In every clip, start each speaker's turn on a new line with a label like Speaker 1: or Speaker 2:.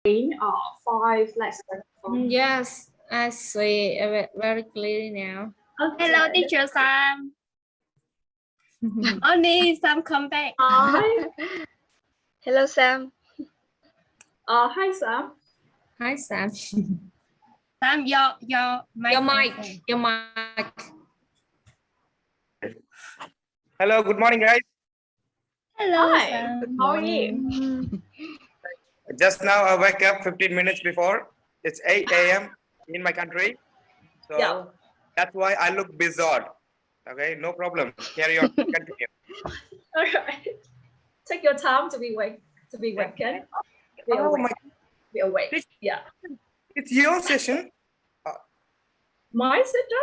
Speaker 1: 5 legs.
Speaker 2: Yes, I see it very clearly now.
Speaker 1: Okay.
Speaker 3: Hello, teacher Sam. Only Sam come back.
Speaker 1: Hi.
Speaker 4: Hello, Sam.
Speaker 1: Hi, Sam.
Speaker 2: Hi, Sam.
Speaker 3: Sam, your mic.
Speaker 2: Your mic.
Speaker 5: Hello, good morning, guys.
Speaker 3: Hello,
Speaker 1: Hi.
Speaker 3: Sam.
Speaker 1: How are you?
Speaker 5: Just now I wake up 15 minutes before. It's 8 a.m. in my country. So
Speaker 1: Yeah.
Speaker 5: that's why I look bizarre. Okay, no problem. Carry on. Continue.
Speaker 1: All right. Take your time to be awake. Be
Speaker 5: Oh
Speaker 1: awake.
Speaker 5: my,
Speaker 1: Be awake. Yeah.
Speaker 5: it's your session.
Speaker 1: My sister?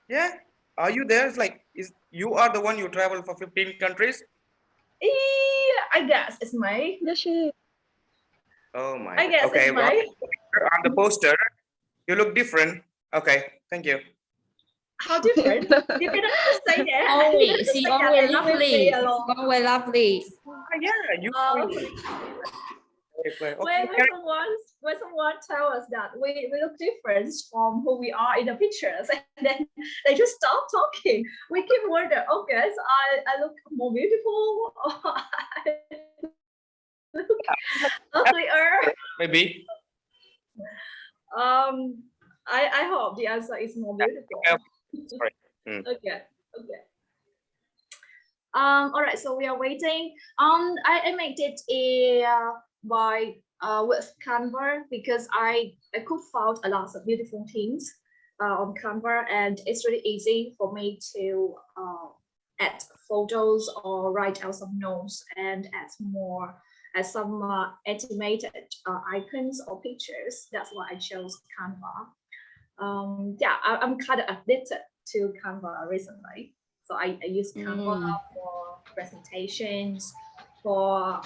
Speaker 5: Yeah. Are you there? It's like, you are the one you travel for 15 countries?
Speaker 1: Yeah, I guess it's my.
Speaker 5: Oh my.
Speaker 1: I guess
Speaker 5: okay.
Speaker 1: it's my.
Speaker 5: On the poster, you look different. Okay. Thank you.
Speaker 1: How different? You cannot just say that.
Speaker 2: Always, she always
Speaker 1: and leave me
Speaker 2: lovely.
Speaker 1: alone.
Speaker 2: Always lovely.
Speaker 5: Yeah, you. Okay.
Speaker 1: When someone tells us that we look different from who we are in the pictures, and then they just stop talking, we keep wondering, okay, so I look more beautiful, or I look uglier.
Speaker 5: Maybe.
Speaker 1: I hope the answer is more beautiful.
Speaker 5: Sorry.
Speaker 1: Okay. All right, so we are waiting. I made it by with Canva because I could find a lot of beautiful things on Canva, and it's really easy for me to add photos or write out some notes and add some animated icons or pictures. That's why I chose Canva. Yeah, I'm kind of addicted to Canva recently. So I use Canva for presentations, for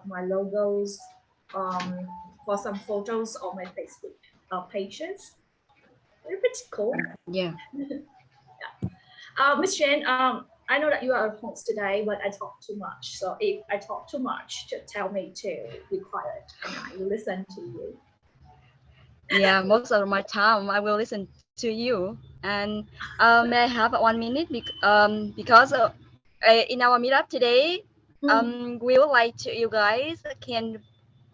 Speaker 1: my logos, for some photos on my Facebook pages. They're pretty cool.
Speaker 4: Yeah.
Speaker 1: Miss Jen, I know that you are a host today, but I talk too much. So if I talk too much, just tell me to be quiet and I will listen to you.
Speaker 4: Yeah, most of my time I will listen to you. And may I have 1 minute? Because in our meetup today, we would like to you guys can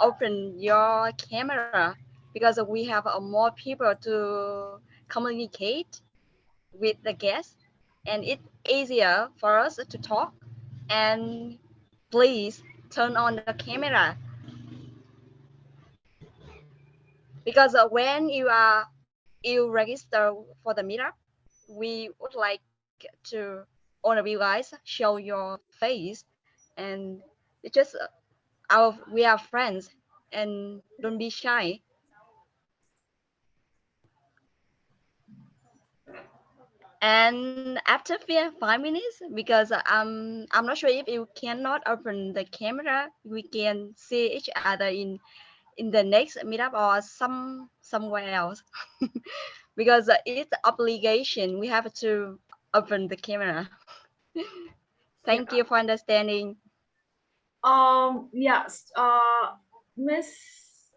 Speaker 4: open your camera because we have more people to communicate with the guests, and it's easier for us to talk. And please turn on the camera because when you register for the meetup, we would like to all of you guys show your face, and it's just we are friends, and don't be shy. And after 5 minutes, because I'm not sure if you cannot open the camera, we can see each other in the next meetup or somewhere else. Because it's obligation, we have to open the camera. Thank you for understanding.
Speaker 1: Yes. Miss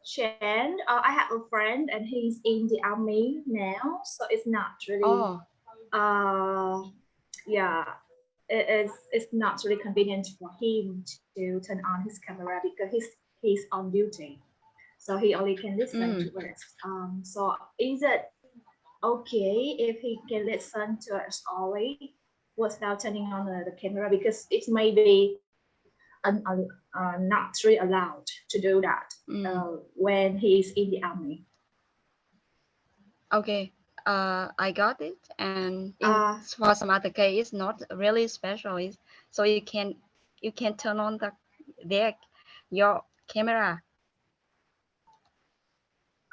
Speaker 1: Chen, I have a friend and he's in the army now, so it's not really. Yeah, it's not really convenient for him to turn on his camera because he's on duty, so he only can listen to us. So is it okay if he can listen to us only without turning on the camera, because it may be not really allowed to do that when he's in the army.
Speaker 4: Okay, I got it. And for some other case, it's not really specialist, so you can turn on your camera.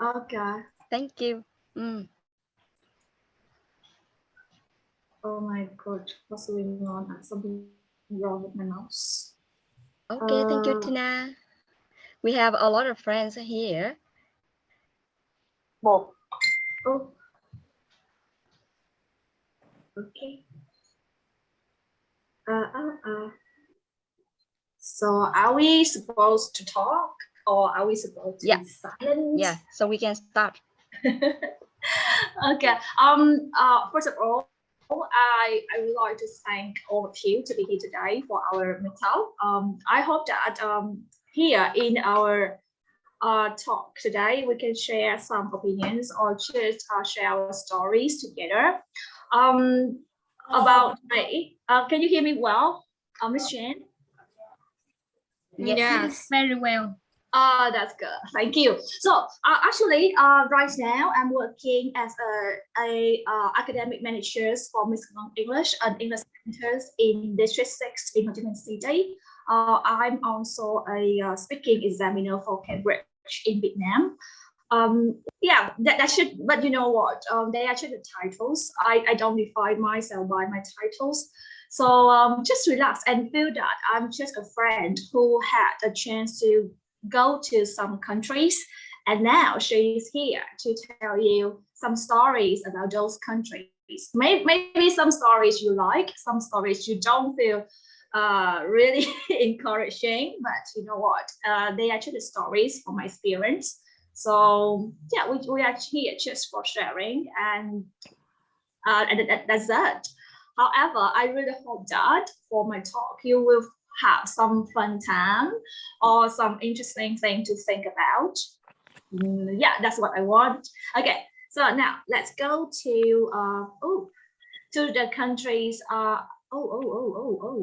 Speaker 1: Okay.
Speaker 4: Thank you.
Speaker 1: Oh my God, what's going on? Something wrong with my mouse.
Speaker 4: Okay, thank you, Tina. We have a lot of friends here.
Speaker 1: Oh. Okay. So are we supposed to talk or are we supposed to be silent?
Speaker 4: Yeah, so we can start.
Speaker 1: Okay. First of all, I would like to thank all of you to be here today for our meetup. I hope that here in our talk today we can share some opinions or just share our stories together. About me, can you hear me well, Miss Jen?
Speaker 2: Yes.
Speaker 3: Very well.
Speaker 1: That's good. Thank you. So actually, right now I'm working as a academic manager for Miss English and English centers in District 6 in Ho Chi Minh City. I'm also a speaking examiner for Cambridge in Vietnam. Yeah, that should, but you know what? They are just the titles. I don't define myself by my titles. So just relax and feel that I'm just a friend who had a chance to go to some countries, and now she's here to tell you some stories about those countries. Maybe some stories you like, some stories you don't feel really encouraging, but you know what? They are actually stories from my experience. So yeah, we are here just for sharing, and that's it. However, I really hope that for my talk you will have some fun time or some interesting thing to think about. Yeah, that's what I want. Okay, so now let's go to the countries.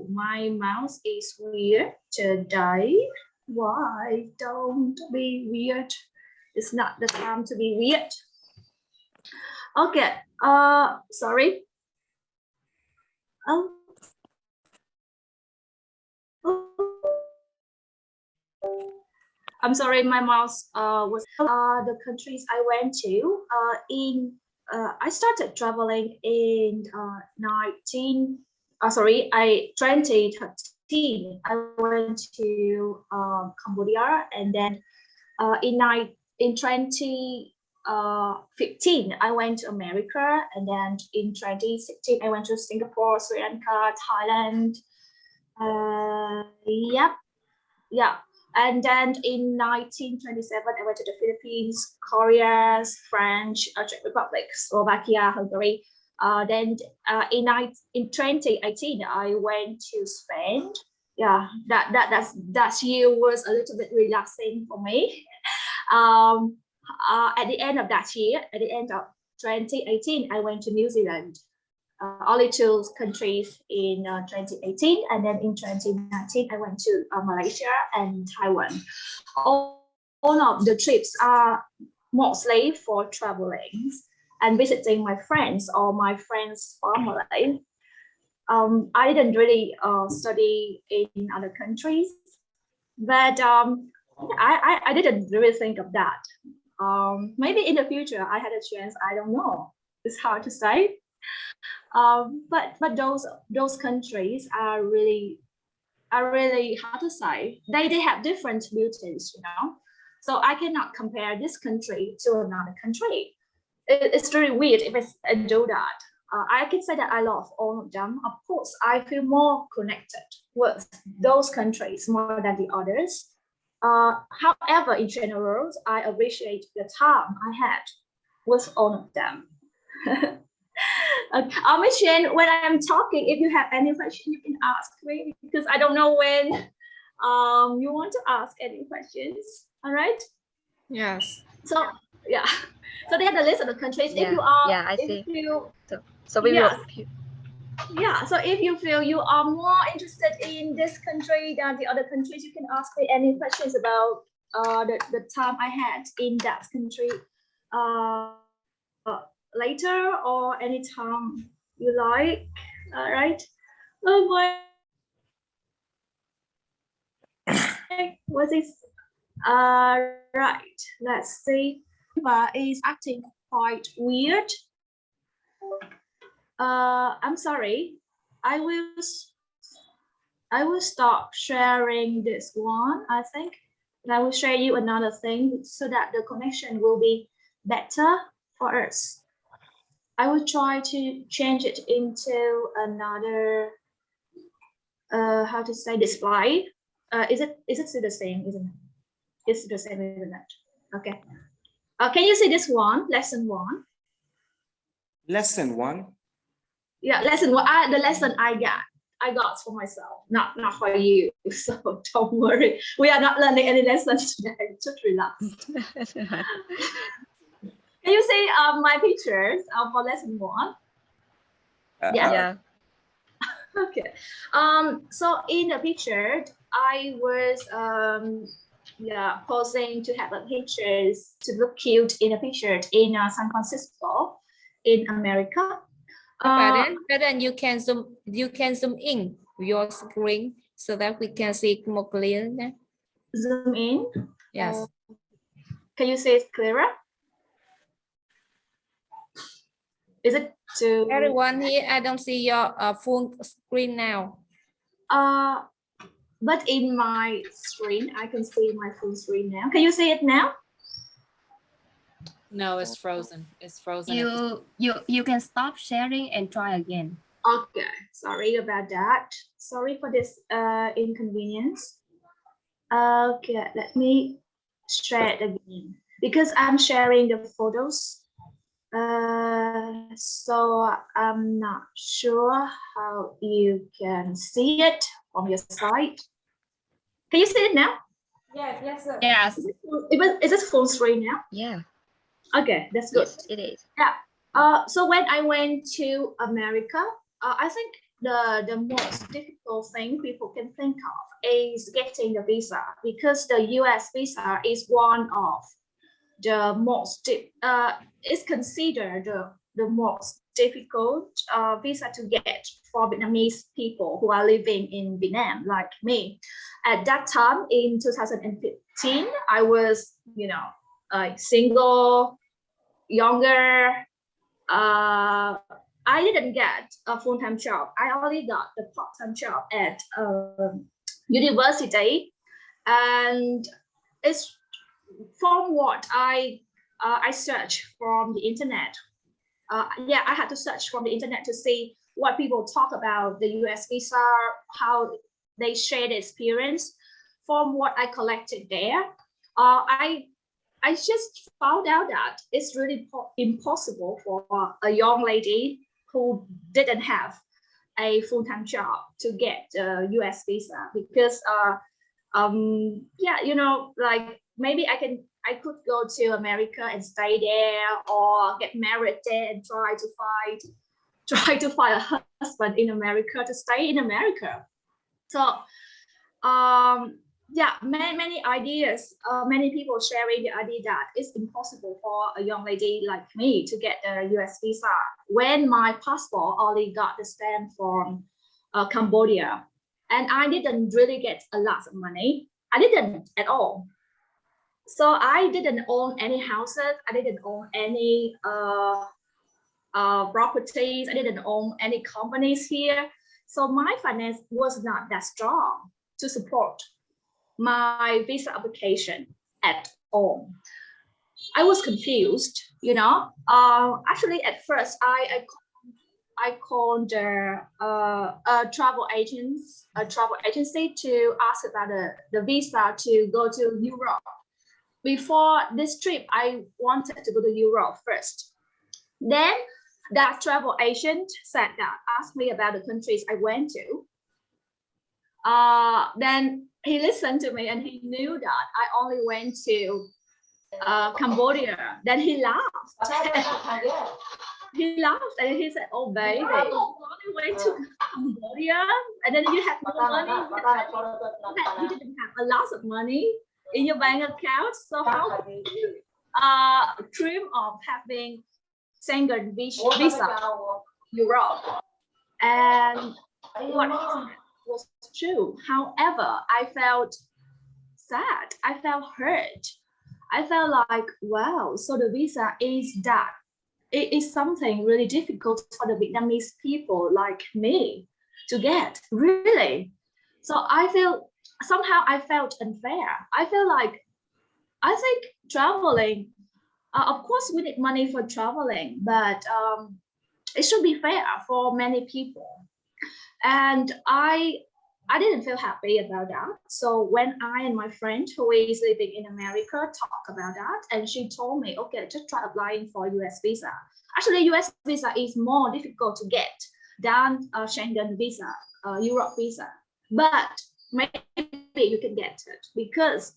Speaker 1: My mouse is weird today. Why don't be weird? It's not the time to be weird. Okay, sorry. I'm sorry, my mouse was the countries I went to I started traveling in 2013. I went to Cambodia, and then in 2015 I went to America, and then in 2016 I went to Singapore, Sri Lanka, Thailand. Yeah. And then in 1927, I went to the Philippines, Korea, French, Czech Republic, Slovakia, Hungary. Then in 2018, I went to Spain. Yeah, that year was a little bit relaxing for me. At the end of that year, at the end of 2018, I went to New Zealand. Only two countries in 2018, and then in 2019 I went to Malaysia and Taiwan. All of the trips are mostly for traveling and visiting my friends or my friends' family. I didn't really study in other countries, but I didn't really think of that. Maybe in the future I had a chance. I don't know. It's hard to say. But those countries are really hard to say. They have different beauties, you know. So I cannot compare this country to another country. It's really weird if I do that. I can say that I love all of them. Of course, I feel more connected with those countries more than the others. However, in general, I appreciate the time I had with all of them. Miss Chen, when I'm talking, if you have any question, you can ask me, because I don't know when you want to ask any questions. All right?
Speaker 2: Yes.
Speaker 1: So yeah, so they have the list of the countries.
Speaker 4: Yeah.
Speaker 1: If you are,
Speaker 4: Yeah, I
Speaker 1: if
Speaker 4: see.
Speaker 1: you,
Speaker 4: So we
Speaker 1: yeah.
Speaker 4: will.
Speaker 1: Yeah, so if you feel you are more interested in this country than the other countries, you can ask me any questions about the time I had in that country later or anytime you like. All right. Oh boy. What is right? Let's see. Is acting quite weird. I'm sorry. I will stop sharing this one, I think. And I will share you another thing so that the connection will be better for us. I will try to change it into another how to say display. Is it still the same, isn't it? It's the same, isn't it? Okay. Can you see this one? Lesson 1.
Speaker 5: Lesson 1.
Speaker 1: Yeah, lesson 1. The lesson I got for myself, not for you. So don't worry. We are not learning any lessons today. Just relax. Can you see my pictures for lesson 1?
Speaker 4: Yeah.
Speaker 1: Okay. So in the picture, I was posing to have a pictures to look cute in a picture in San Francisco, in America.
Speaker 2: But then you can zoom in your screen so that we can see more clearly.
Speaker 1: Zoom in.
Speaker 2: Yes.
Speaker 1: Can you see it clearer? Is it too?
Speaker 2: Everyone here, I don't see your full screen now.
Speaker 1: But in my screen, I can see my full screen now. Can you see it now?
Speaker 6: No, it's frozen. It's frozen.
Speaker 3: You can stop sharing and try again.
Speaker 1: Okay, sorry about that. Sorry for this inconvenience. Okay, let me share it again because I'm sharing the photos. So I'm not sure how you can see it from your side. Can you see it now?
Speaker 2: Yes, sir.
Speaker 3: Yes.
Speaker 1: Is it full screen now?
Speaker 4: Yeah.
Speaker 1: Okay, that's good.
Speaker 4: Yes, it is.
Speaker 1: Yeah. So when I went to America, I think the most difficult thing people can think of is getting the visa, because the US visa is one of the most is considered the most difficult visa to get for Vietnamese people who are living in Vietnam, like me. At that time in 2015, I was, single, younger. I didn't get a full-time job. I only got the part-time job at university, and it's from what I searched from the internet. I had to search from the internet to see what people talk about the US visa, how they share the experience. From what I collected there, I just found out that it's really impossible for a young lady who didn't have a full-time job to get a US visa, because like maybe I could go to America and stay there, or get married there and try to find a husband in America to stay in America. So many ideas, many people sharing the idea that it's impossible for a young lady like me to get a US visa when my passport only got the stamp from Cambodia, and I didn't really get a lot of money. I didn't at all. So I didn't own any houses. I didn't own any properties. I didn't own any companies here. So my finance was not that strong to support my visa application at all. I was confused, Actually, at first, I called a travel agency to ask about the visa to go to Europe. Before this trip, I wanted to go to Europe first. Then that travel agent asked me about the countries I went to. Then he listened to me and he knew that I only went to Cambodia. Then he laughed. He laughed and he said, "Oh, baby, you only went to Cambodia, and then you have no money. You didn't have a lot of money in your bank account. So how could you dream of having Schengen visa Europe?" And what he said was true. However, I felt sad. I felt hurt. I felt like, wow, so the visa is that. It is something really difficult for the Vietnamese people like me to get, really. So I felt unfair. I feel like, I think traveling, of course we need money for traveling, but it should be fair for many people. And I I didn't feel happy about that. So when I and my friend who is living in America talk about that, and she told me, okay, just try applying for US visa. Actually, US visa is more difficult to get than Schengen visa, Europe visa. But maybe you can get it because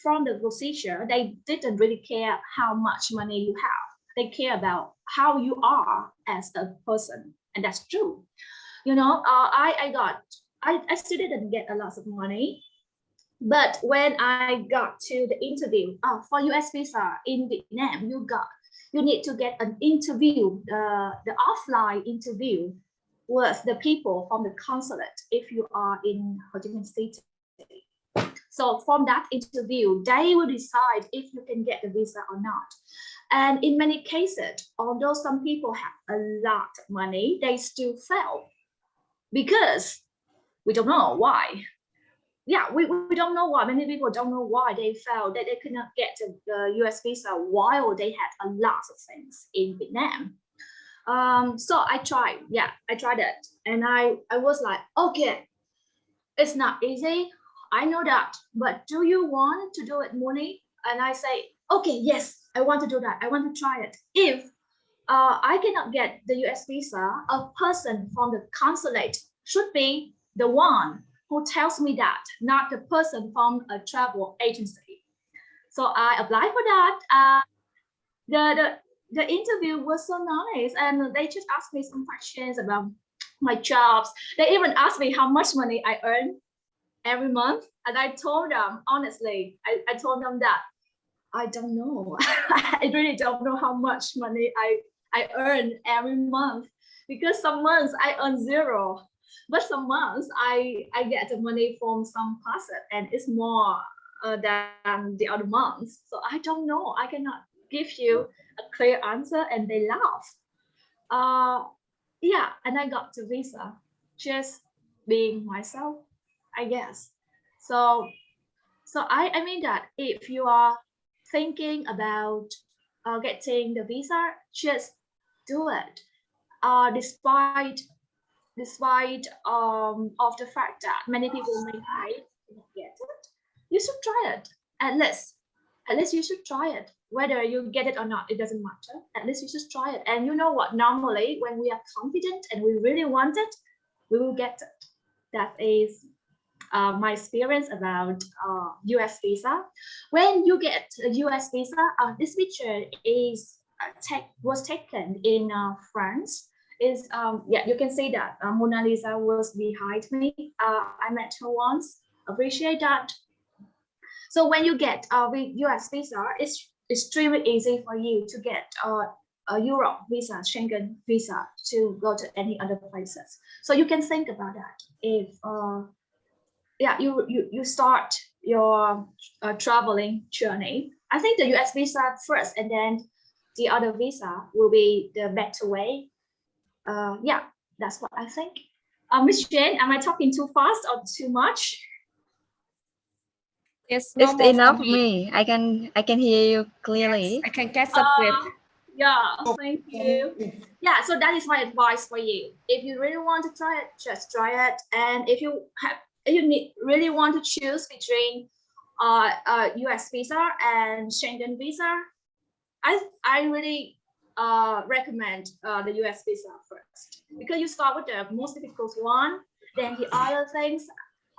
Speaker 1: from the procedure, they didn't really care how much money you have. They care about how you are as a person, and that's true. You know, I still didn't get a lot of money, but when I got to the interview for US visa in Vietnam, you need to get an interview, the offline interview with the people from the consulate if you are in Ho Chi Minh City. So from that interview, they will decide if you can get the visa or not. And in many cases, although some people have a lot of money, they still fail because we don't know why. Yeah, we don't know why. Many people don't know why they failed, that they could not get the US visa while they had a lot of things in Vietnam. So I tried it. And I was like, okay, it's not easy. I know that, but do you want to do it, Moony? And I say, okay, yes, I want to do that. I want to try it. If I cannot get the US visa, a person from the consulate should be the one who tells me that, not the person from a travel agency. So I applied for that. The interview was so nice, and they just asked me some questions about my jobs. They even asked me how much money I earn every month, and I told them honestly, I told them that I don't know. I really don't know how much money I earn every month, because some months I earn zero, but some months I get the money from some classes and it's more than the other months. So I don't know. I cannot give you a clear answer, and they laugh. Yeah, and I got the visa just being myself, I guess. So I mean that if you are thinking about getting the visa, just do it. Despite of the fact that many people may hide to get it, you should try it. At least you should try it. Whether you get it or not, it doesn't matter. At least you should try it. And you know what? Normally, when we are confident and we really want it, we will get it. That is my experience about US visa. When you get a US visa, this picture was taken in France. Yeah, you can see that Mona Lisa was behind me. I met her once. Appreciate that. So when you get a US visa, it's extremely easy for you to get a Europe visa, Schengen visa, to go to any other places. So you can think about that. If yeah, you start your traveling journey, I think the US visa first, and then the other visa will be the better way. Yeah, that's what I think. Miss Jane, am I talking too fast or too much?
Speaker 2: It's
Speaker 4: It's
Speaker 2: normal
Speaker 4: enough
Speaker 2: for
Speaker 4: for me. I can hear you clearly.
Speaker 2: I can catch up with.
Speaker 1: Yeah, thank you. Yeah, so that is my advice for you. If you really want to try it, just try it. And if you really want to choose between US visa and Schengen visa, I really recommend the US visa first, because you start with the most difficult one, then the other things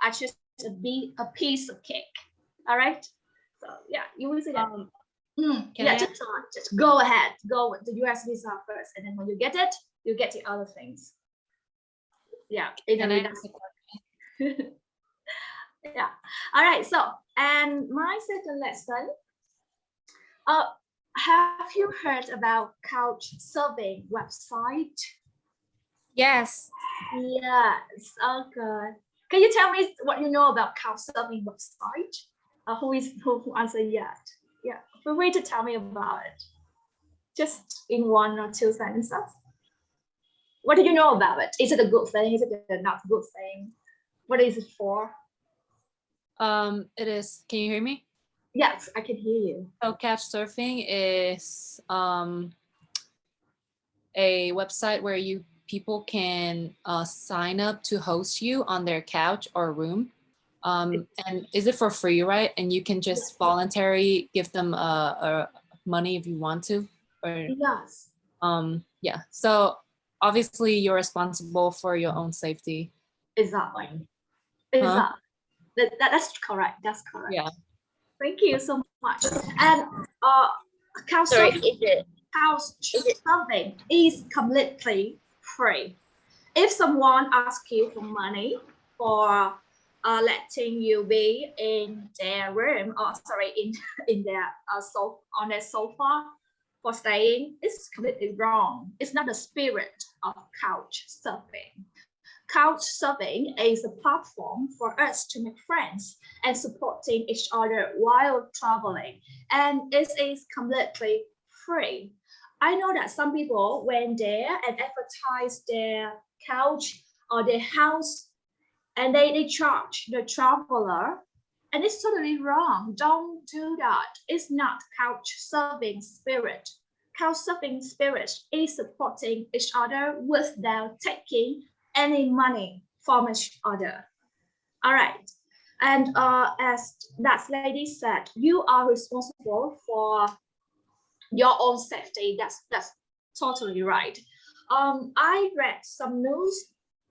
Speaker 1: are just a piece of cake. All right. So yeah, you will see that. Yeah, just go ahead, go with the US visa first, and then when you get it, you get the other things. Yeah,
Speaker 6: Can I ask a question?
Speaker 1: yeah. All right. So, and my second lesson. Have you heard about Couchsurfing website?
Speaker 2: Yes.
Speaker 1: Yes. Okay. Can you tell me what you know about Couchsurfing website? Who answer yes? Yeah. Feel free to tell me about it. Just in 1 or 2 sentences. What do you know about it? Is it a good thing? Is it a not good thing? What is it for?
Speaker 6: It is. Can you hear me?
Speaker 1: Yes, I can hear you.
Speaker 6: So Couchsurfing is a website where you people can sign up to host you on their couch or room. And is it for free, right? And you can just voluntarily give them money if you want to. Or,
Speaker 1: Yes.
Speaker 6: yeah. So obviously you're responsible for your own safety.
Speaker 1: Exactly.
Speaker 6: Huh?
Speaker 1: That's correct. That's correct.
Speaker 6: Yeah.
Speaker 1: Thank you so much. And
Speaker 4: Sorry,
Speaker 1: couchsurfing is completely free. If someone asks you for money for letting you be in their room, or sorry, in their on their sofa for staying, it's completely wrong. It's not the spirit of couch surfing. Couchsurfing is a platform for us to make friends and supporting each other while traveling, and it is completely free. I know that some people went there and advertise their couch or their house, and they charge the traveler, and it's totally wrong. Don't do that. It's not couchsurfing spirit. Couchsurfing spirit is supporting each other without taking any money from each other. All right. And as that lady said, you are responsible for your own safety. That's totally right. I read some news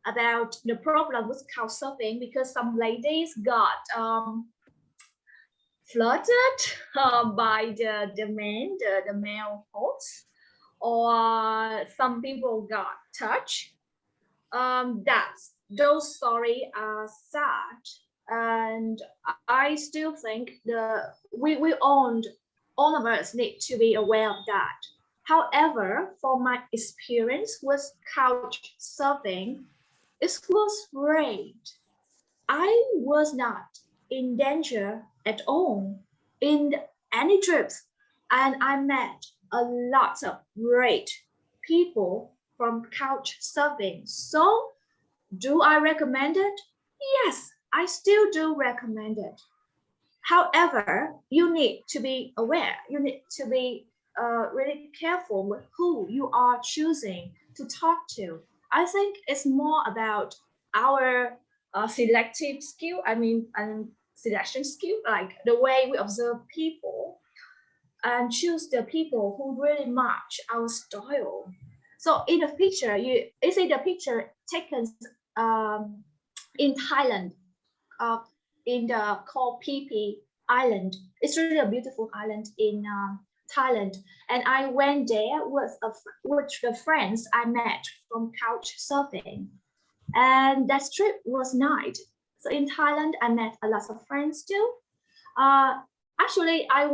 Speaker 1: about the problem with couchsurfing because some ladies got flirted by the male host, or some people got touched. Those stories are sad, and I still think we all of us need to be aware of that. However, from my experience with couch surfing, it was great. I was not in danger at all in any trips, and I met a lot of great people from couch surfing. So, do I recommend it? Yes, I still do recommend it. However, you need to be aware. You need to be really careful with who you are choosing to talk to. I think it's more about our selective skill. And selection skill, like the way we observe people and choose the people who really match our style. So in the picture, you see the picture taken in Thailand, in the called PP Island. It's really a beautiful island in Thailand, and I went there with the friends I met from couch surfing, and that trip was nice. So in Thailand, I met a lot of friends too. Actually, I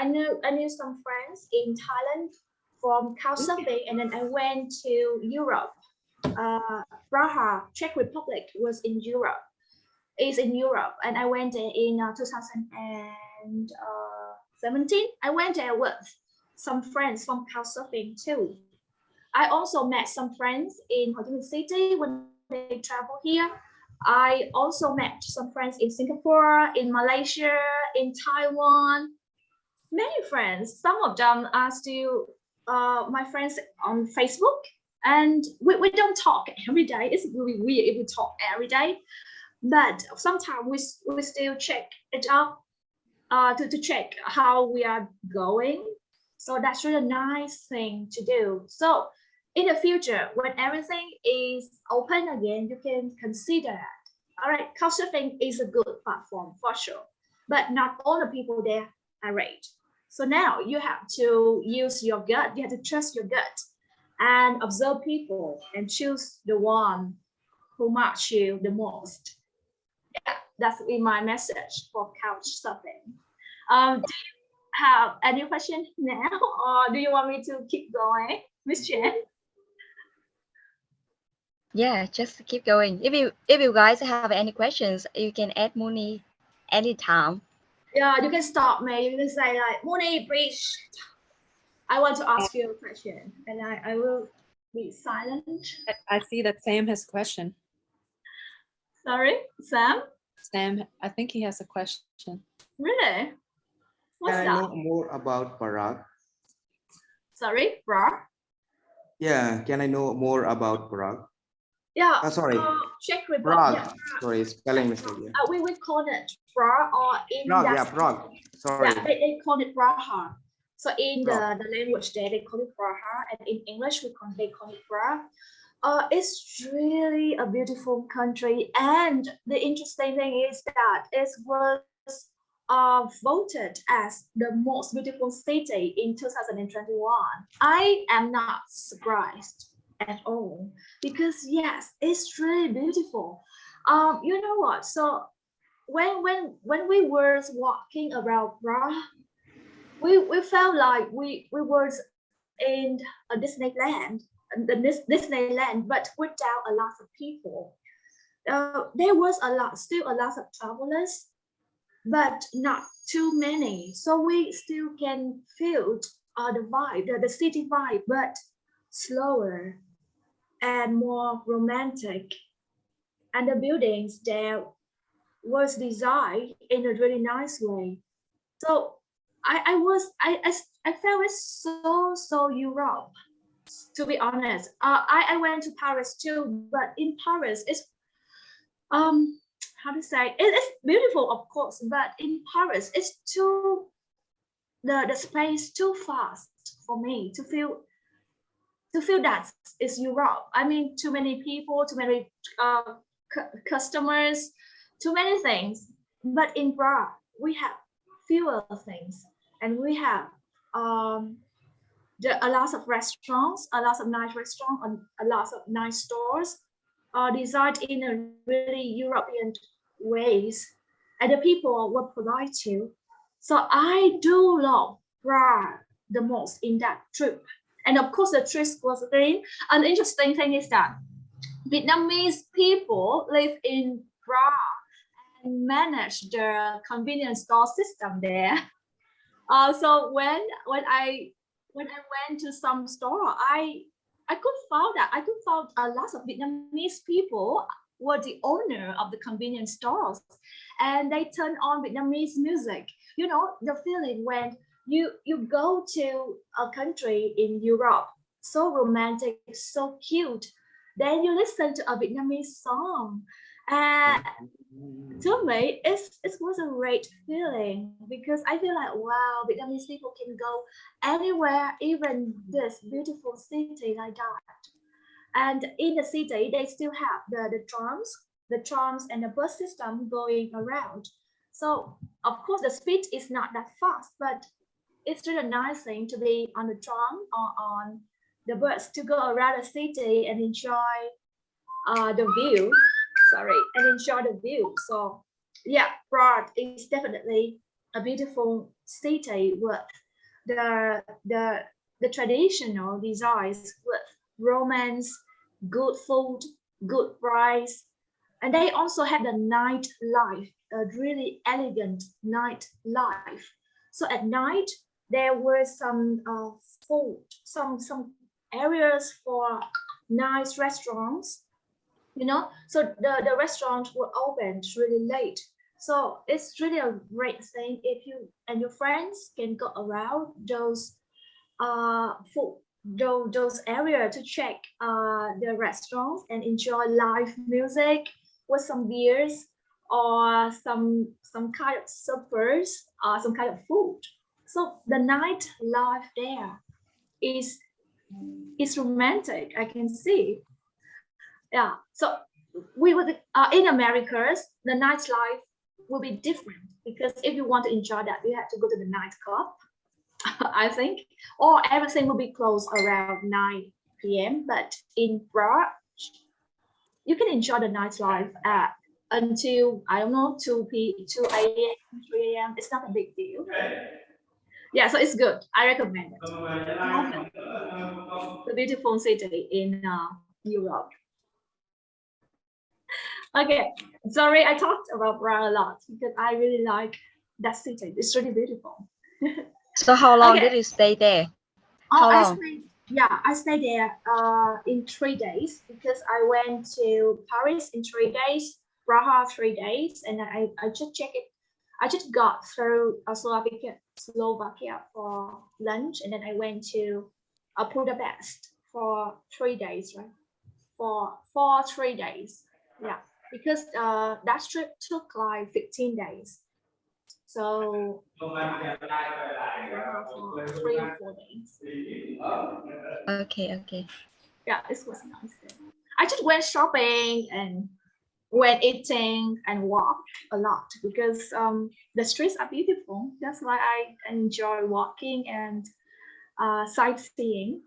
Speaker 1: knew some friends in Thailand from Couchsurfing, and then I went to Europe. Praha, Czech Republic was in Europe. Is in Europe, and I went there in 2017. I went there with some friends from Couchsurfing too. I also met some friends in Ho Chi Minh City when they travel here. I also met some friends in Singapore, in Malaysia, in Taiwan. Many friends. Some of them are still my friends on Facebook, and we don't talk every day. It's really weird if we talk every day, but sometimes we still check it up to check how we are going. So that's really a nice thing to do. So in the future, when everything is open again, you can consider that. All right, Couchsurfing is a good platform for sure, but not all the people there are right. So now you have to use your gut. You have to trust your gut and observe people and choose the one who match you the most. Yeah, that's my message for Couchsurfing. Do you have any question now, or do you want me to keep going, Miss Chen?
Speaker 4: Yeah, just keep going. If you guys have any questions, you can add Moony anytime.
Speaker 1: Yeah, you can stop me. You can say like, Moony, please. I want to ask you a question, and I will be silent.
Speaker 6: I see that Sam has a question.
Speaker 1: Sorry, Sam?
Speaker 6: Sam, I think he has a question.
Speaker 1: Really? What's
Speaker 7: Can I
Speaker 1: that?
Speaker 7: know more about Parag?
Speaker 1: Sorry, bra?
Speaker 7: Yeah, can I know more about Prague?
Speaker 1: Yeah.
Speaker 7: Sorry,
Speaker 1: Czech Republic.
Speaker 7: Prague.
Speaker 1: Yeah.
Speaker 7: Sorry, spelling mistake. Yeah.
Speaker 1: We will call it Prague, or in
Speaker 7: Prague,
Speaker 1: that
Speaker 7: yeah, Prague. Sorry.
Speaker 1: yeah, they call it Praha. So in
Speaker 7: Prague.
Speaker 1: the language there, they call it Praha, and in English they call it Prague. It's really a beautiful country, and the interesting thing is that it was voted as the most beautiful city in 2021. I am not surprised at all, because yes, it's really beautiful. You know what? So when we were walking around Prague, we felt like we were in a Disneyland, Disneyland, but without a lot of people. There was still a lot of travelers, but not too many. So we still can feel the vibe, the city vibe, but slower and more romantic. And the buildings there was designed in a really nice way. So I felt it so Europe, to be honest. I went to Paris too, but in Paris it's how to say it's beautiful, of course, but in Paris it's too the space too fast for me to feel that it's Europe. I mean, too many people, too many customers, too many things. But in Prague we have fewer things, and we have a lot of restaurants, a lot of nice restaurants, and a lot of nice stores designed in a really European ways, and the people were polite too. So I do love Prague the most in that trip. And of course, the trip was green. An interesting thing is that Vietnamese people live in Prague and manage the convenience store system there. So when I went to some store, I could found a lot of Vietnamese people were the owner of the convenience stores, and they turn on Vietnamese music. You know, the feeling when you go to a country in Europe, so romantic, so cute, then you listen to a Vietnamese song, and to me, it was a great feeling, because I feel like, wow, Vietnamese people can go anywhere, even this beautiful city like that. And in the city, they still have the trams and the bus system going around. So of course, the speed is not that fast, but it's really a nice thing to be on the tram or on the bus to go around the city and enjoy the view. Sorry, and enjoy the view. So yeah, Prague is definitely a beautiful city with the traditional designs, with romance, good food, good price, and they also have the nightlife, a really elegant nightlife. So at night there were some food, some areas for nice restaurants, you know. So the restaurants were open really late. So it's really a great thing if you and your friends can go around those food, those areas to check the restaurants and enjoy live music with some beers or some kind of suppers or some kind of food. So the night life there is romantic, I can see. Yeah, so we would in Americas, the nightlife will be different, because if you want to enjoy that, you have to go to the nightclub, I think, or everything will be closed around 9 p.m. But in Prague, you can enjoy the nightlife until, I don't know, 2 a.m., 3 a.m. It's not a big deal. Yeah, so it's good. I recommend it. The beautiful city in Europe. Okay, sorry, I talked about Prague a lot because I really like that city. It's really beautiful.
Speaker 4: So how long
Speaker 1: Okay.
Speaker 4: did you stay there? How long?
Speaker 1: I stayed there in 3 days, because I went to Paris in 3 days, Praha 3 days, and then I just checked it. I just got through Slovakia for lunch, and then I went to Budapest for 3 days, right? For 3 days, yeah, because that trip took like 15 days. So for 3 or 4 days.
Speaker 4: Okay, okay.
Speaker 1: Yeah, this was nice. I just went shopping and went eating and walked a lot because the streets are beautiful. That's why I enjoy walking and sightseeing.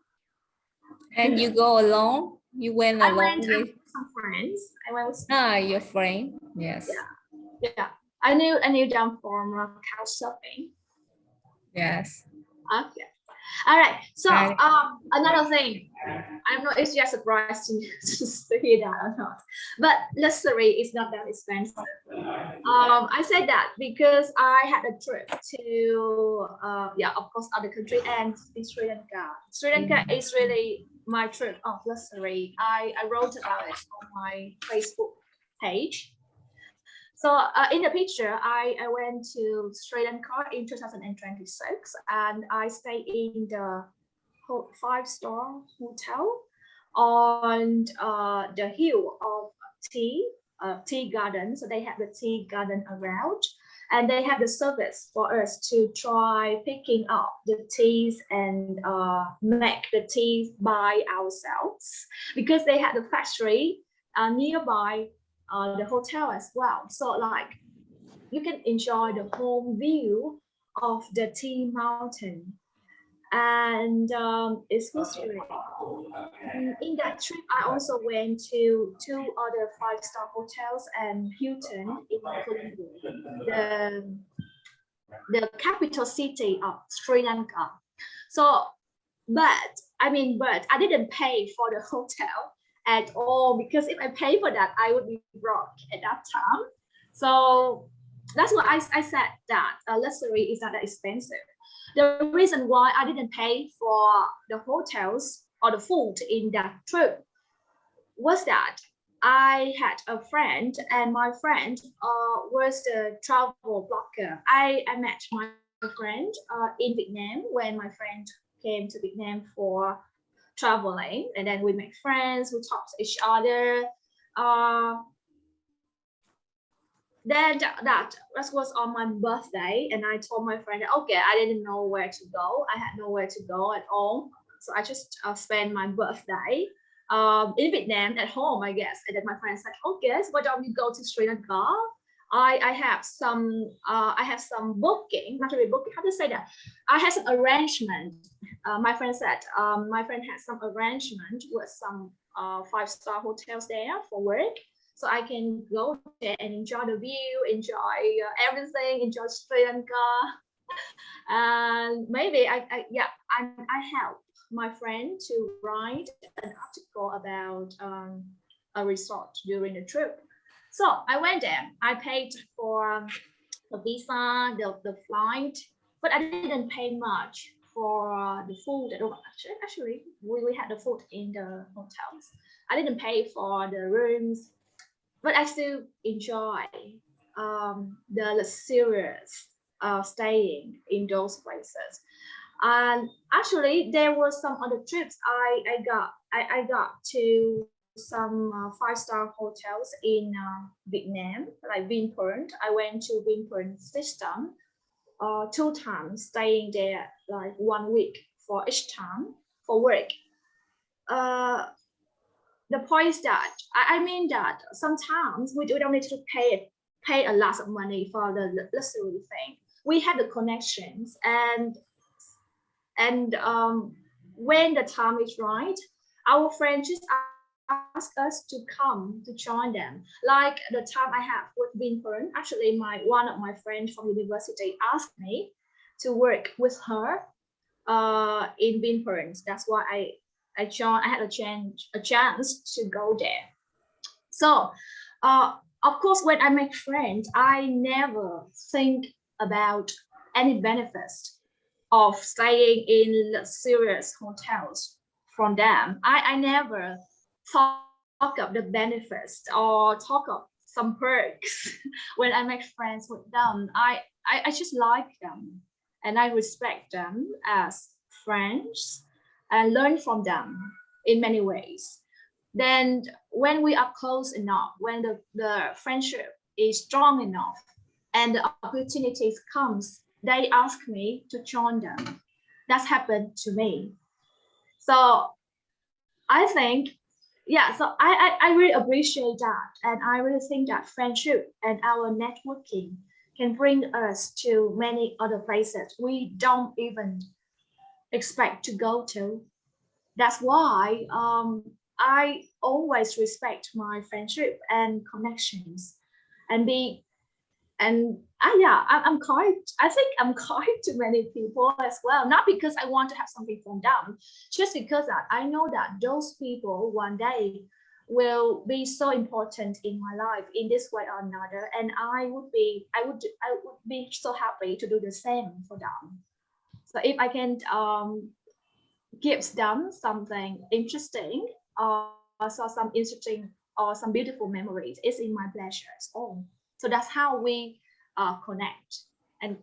Speaker 2: And you go alone? You went
Speaker 1: I
Speaker 2: alone
Speaker 1: went
Speaker 2: with
Speaker 1: with some friends. I went with
Speaker 2: your friend? Yes.
Speaker 1: yeah. I knew them from Couchsurfing.
Speaker 2: Yes.
Speaker 1: Okay. All right. So
Speaker 2: Right.
Speaker 1: another thing, I don't know if you're surprised to hear that or not, but luxury is not that expensive. I said that because I had a trip to of course, other country and in Sri Lanka. Sri Lanka is really my trip of luxury. I wrote about it on my Facebook page. So in the picture, I went to Sri Lanka in 2026 and I stayed in the 5-star hotel on the hill of tea garden. So they have the tea garden around and they have the service for us to try picking up the teas and make the teas by ourselves because they had the factory nearby the hotel as well. So like you can enjoy the whole view of the tea mountain. And it was great. In that trip, I also went to 2 other 5-star hotels and Hilton in Colombo, the capital city of Sri Lanka. So, but I didn't pay for the hotel at all because if I pay for that, I would be broke at that time. So that's why I said that luxury is not that expensive. The reason why I didn't pay for the hotels or the food in that trip was that I had a friend and my friend was the travel blogger. I met my friend in Vietnam when my friend came to Vietnam for traveling, and then we make friends, we talk to each other. Then that was on my birthday, and I told my friend, okay, I didn't know where to go. I had nowhere to go at all, so I just spent my birthday in Vietnam at home, I guess. And then my friend said, okay, so why don't we go to Sri Lanka? I have some booking, not really booking, how to say that? I had some arrangement. My friend said my friend had some arrangement with some 5-star hotels there for work. So I can go there and enjoy the view, enjoy everything, enjoy Sri Lanka. And maybe I helped my friend to write an article about a resort during the trip. So I went there. I paid for the visa, the flight, but I didn't pay much for the food at all. Actually, we had the food in the hotels. I didn't pay for the rooms, but I still enjoy the luxurious staying in those places. And actually, there were some other trips I got to some 5-star hotels in Vietnam, like Vinpearl. I went to Vinpearl system 2 times, staying there like 1 week for each time for work. The point is that that sometimes we don't need to pay a lot of money for the luxury thing. We have the connections and when the time is right, our friends just ask us to come to join them. Like the time I have with Vinpearl, actually one of my friends from university asked me to work with her in Vinpearl. That's why I had a chance to go there. So of course, when I make friends, I never think about any benefits of staying in luxurious hotels from them. I never talk of the benefits or talk of some perks when I make friends with them. I just like them and I respect them as friends and learn from them in many ways. Then when we are close enough, when the friendship is strong enough and the opportunities comes, they ask me to join them. That's happened to me. So I think, yeah, so I really appreciate that. And I really think that friendship and our networking can bring us to many other places we don't even expect to go to. That's why I always respect my friendship and connections and be and yeah, I'm kind. I think I'm kind to many people as well. Not because I want to have something from them, just because that I know that those people one day will be so important in my life in this way or another, and I would be so happy to do the same for them. So if I can give them something interesting or some interesting or some beautiful memories, it's in my pleasure as all. So that's how we connect and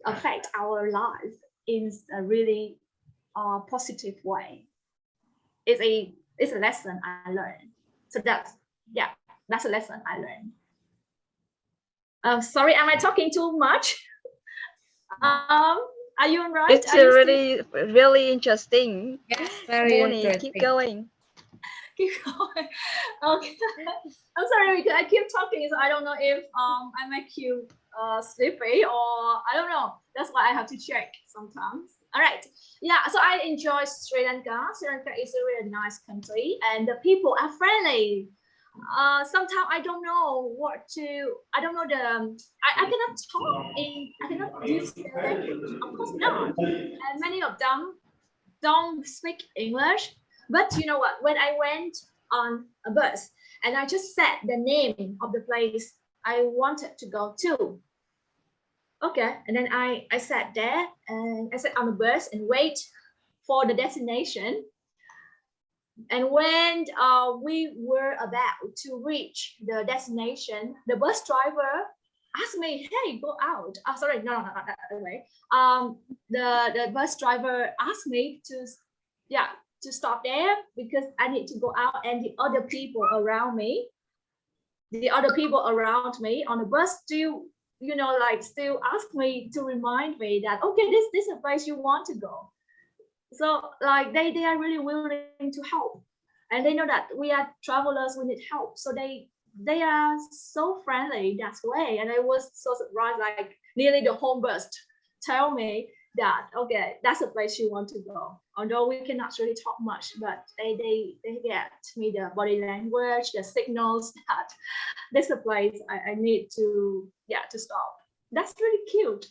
Speaker 1: affect our life in a really positive way. It's a lesson I learned. So that's a lesson I learned. Sorry, am I talking too much? Are you all right?
Speaker 4: It's really interesting.
Speaker 2: Yes, very
Speaker 4: Moony,
Speaker 2: interesting.
Speaker 4: keep going.
Speaker 1: Keep going. Okay. I'm sorry because I keep talking, so I don't know if I make you sleepy or I don't know. That's why I have to check sometimes. All right. Yeah. So I enjoy Sri Lanka. Sri Lanka is a really nice country, and the people are friendly. Sometimes I don't know what to. I don't know the. I cannot talk in. I cannot use the language. Of course not. And many of them don't speak English. But you know what? When I went on a bus and I just said the name of the place I wanted to go to. Okay, and then I sat there and I sat on the bus and wait for the destination. And when we were about to reach the destination, the bus driver asked me, "Hey, go out." Sorry, no, not that way. The bus driver asked me to stop there because I need to go out, and the other people around me on the bus still, still ask me to remind me that, okay, this is a place you want to go. So like they are really willing to help, and they know that we are travelers, we need help. So they are so friendly that way, and I was so surprised. Like nearly the whole bus tell me that, okay, that's a place you want to go. Although we cannot really talk much, but they get me the body language, the signals that this is a place I need to stop. That's really cute.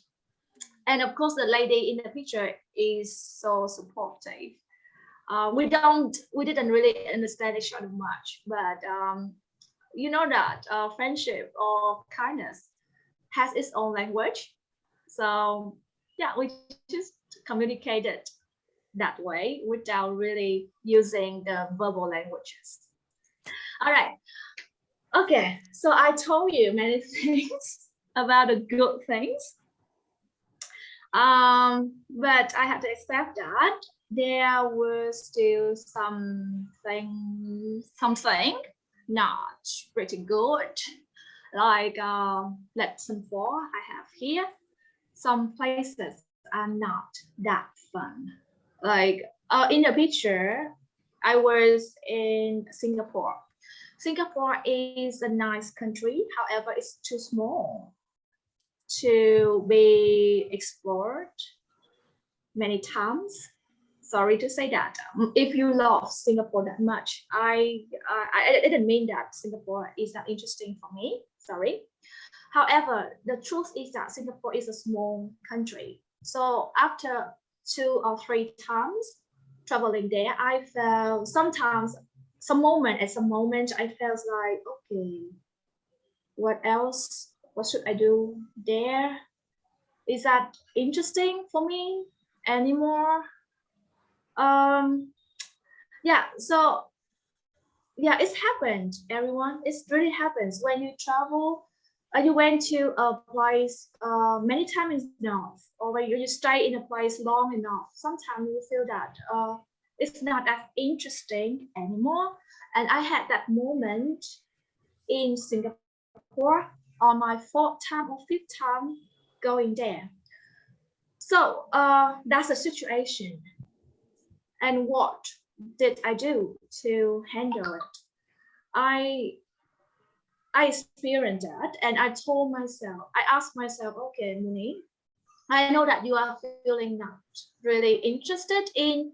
Speaker 1: And of course, the lady in the picture is so supportive. We didn't really understand each other much, but you know that friendship or kindness has its own language. So yeah, we just communicated that way without really using the verbal languages. All right. Okay, so I told you many things about the good things. But I have to accept that there was still something not pretty good. Like lesson 4 I have here. Some places are not that fun. Like in the picture, I was in Singapore. Singapore is a nice country. However, it's too small to be explored many times. Sorry to say that. If you love Singapore that much, I didn't mean that Singapore is not interesting for me. Sorry. However, the truth is that Singapore is a small country. So after 2 or 3 times traveling there, I felt sometimes some moment I felt like, okay, what else? What should I do there? Is that interesting for me anymore? So it's happened, everyone. It really happens when you travel. You went to a place many times enough, or when you stay in a place long enough. Sometimes you feel that it's not as interesting anymore. And I had that moment in Singapore on my 4th time or 5th time going there. So that's the situation. And what did I do to handle it? I experienced that, and I asked myself, okay, Moony, I know that you are feeling not really interested in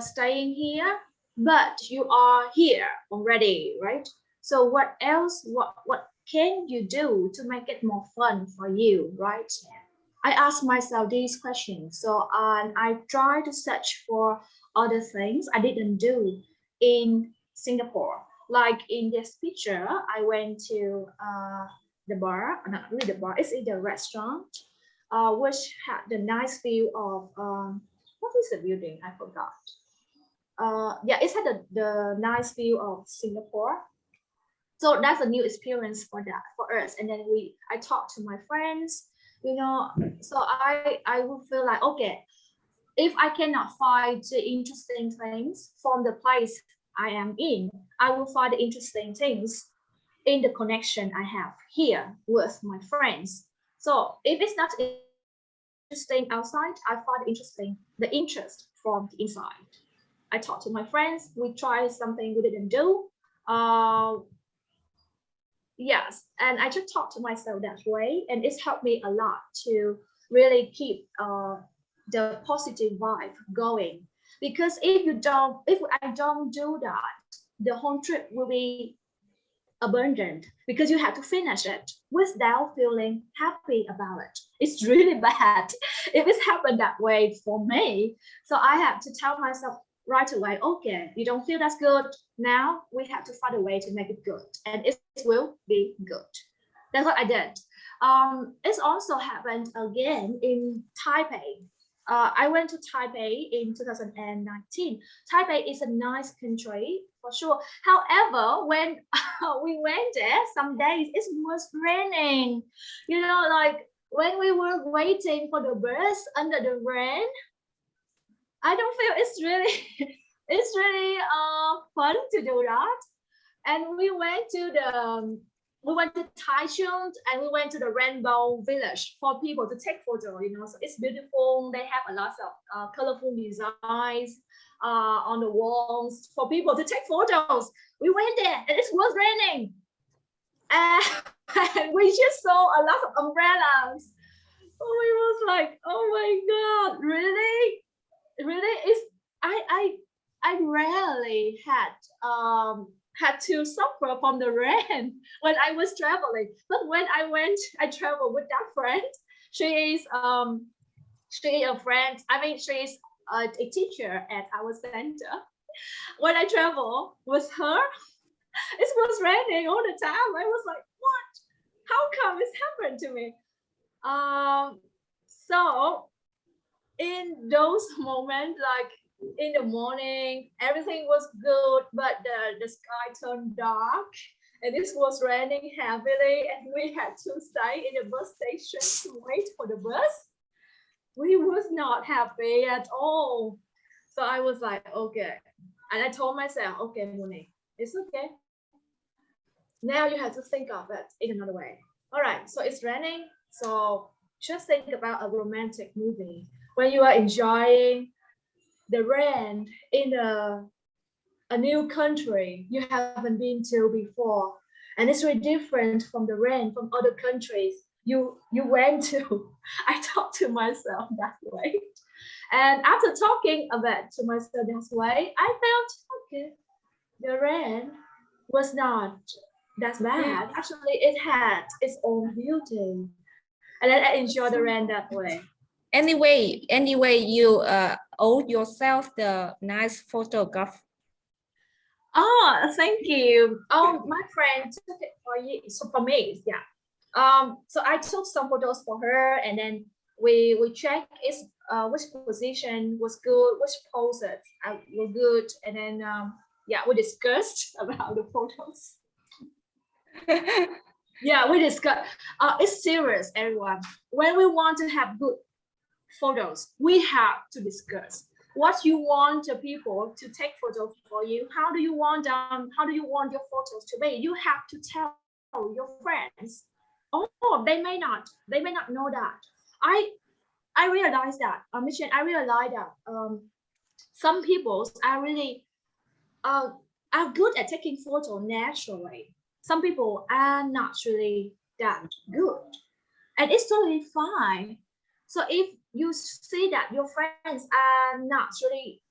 Speaker 1: staying here, but you are here already, right? So what else, what can you do to make it more fun for you, right? I asked myself these questions. So I tried to search for other things I didn't do in Singapore. Like in this picture, I went to the bar, not really the bar, it's in the restaurant, which had the nice view of, what is the building? I forgot. Yeah, it had the nice view of Singapore. So that's a new experience for us. And then I talked to my friends, you know, so I would feel like, okay, if I cannot find the interesting things from the place I am in, I will find the interesting things in the connection I have here with my friends. So if it's not interesting outside, I find the interest from the inside. I talked to my friends, we tried something we didn't do. Yes, and I just talk to myself that way, and it's helped me a lot to really keep the positive vibe going. Because if I don't do that, the whole trip will be abandoned because you have to finish it without feeling happy about it. It's really bad if it's happened that way for me. So I have to tell myself right away, okay, you don't feel that's good. Now we have to find a way to make it good, and it will be good. That's what I did. It's also happened again in Taipei. I went to Taipei in 2019. Taipei is a nice country for sure. However, when we went there, some days it was raining. You know, like when we were waiting for the bus under the rain, I don't feel it's really fun to do that. And we went to Taichung, and we went to the Rainbow Village for people to take photos. You know, so it's beautiful. They have a lot of colorful designs on the walls for people to take photos. We went there, and it was raining, and we just saw a lot of umbrellas. So we was like, oh my God, really? It's I rarely had to suffer from the rain when I was traveling. But when I traveled with that friend. She is a friend. I mean, she is a teacher at our center. When I travel with her, it was raining all the time. I was like, what? How come this happened to me? So in those moments, like in the morning, everything was good, but the sky turned dark, and it was raining heavily, and we had to stay in the bus station to wait for the bus. We was not happy at all. So I was like, okay. And I told myself, okay, Moony, it's okay. Now you have to think of it in another way. All right, so it's raining. So just think about a romantic movie when you are enjoying the rain in a new country you haven't been to before, and it's really different from the rain from other countries you went to. I talked to myself that way, and after talking about to myself that way, I felt okay, the rain was not that bad. Actually, it had its own beauty, and then I enjoyed the rain that way.
Speaker 2: Anyway, you owe yourself the nice photograph.
Speaker 1: Oh, thank you. My friend took it for you. So for me, yeah. So I took some photos for her, and then we checked which position was good, which poses were good, and then yeah, we discussed about the photos. Yeah, we discussed. It's serious, everyone. When we want to have good photos, we have to discuss. what you want the people to take photos for you. How do you want your photos to be? You have to tell your friends. Oh, they may not know that. I realized that, Michelle, I realized that some people are really are good at taking photo naturally. Some people are not really that good, and it's totally fine. So if you see that your friends are not really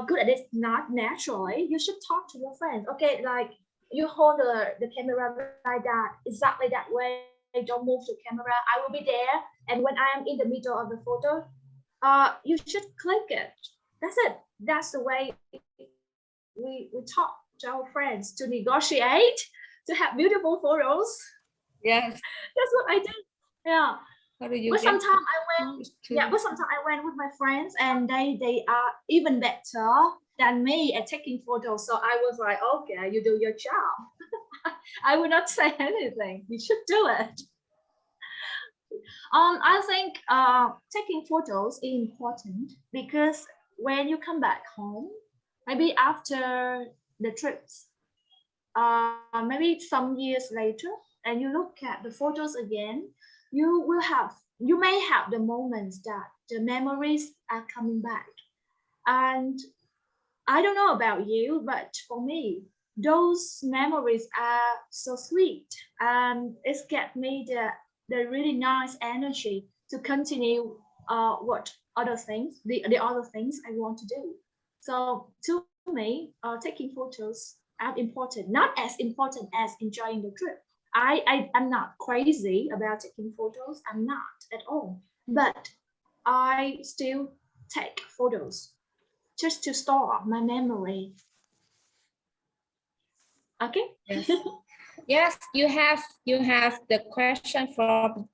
Speaker 1: good at it, not naturally, you should talk to your friends. Okay, like you hold the camera like that, exactly that way. Don't move the camera. I will be there, and when I am in the middle of the photo, you should click it. That's it. That's the way we talk to our friends to negotiate, to have beautiful photos.
Speaker 2: Yes.
Speaker 1: That's what I did. Yeah.
Speaker 2: How do you
Speaker 1: But
Speaker 2: get
Speaker 1: sometimes I went, but sometimes I went with my friends, and they are even better than me at taking photos. So I was like, okay, you do your job. I will not say anything. You should do it. I think taking photos is important because when you come back home, maybe after the trips, maybe some years later, and you look at the photos again, you may have the moments that the memories are coming back. And I don't know about you, but for me, those memories are so sweet, and it's get me the really nice energy to continue what other things, the other things I want to do. So to me, taking photos are important, not as important as enjoying the trip. I'm not crazy about taking photos. I'm not at all. But I still take photos just to store my memory. Okay.
Speaker 2: Yes. Yes, you have the question from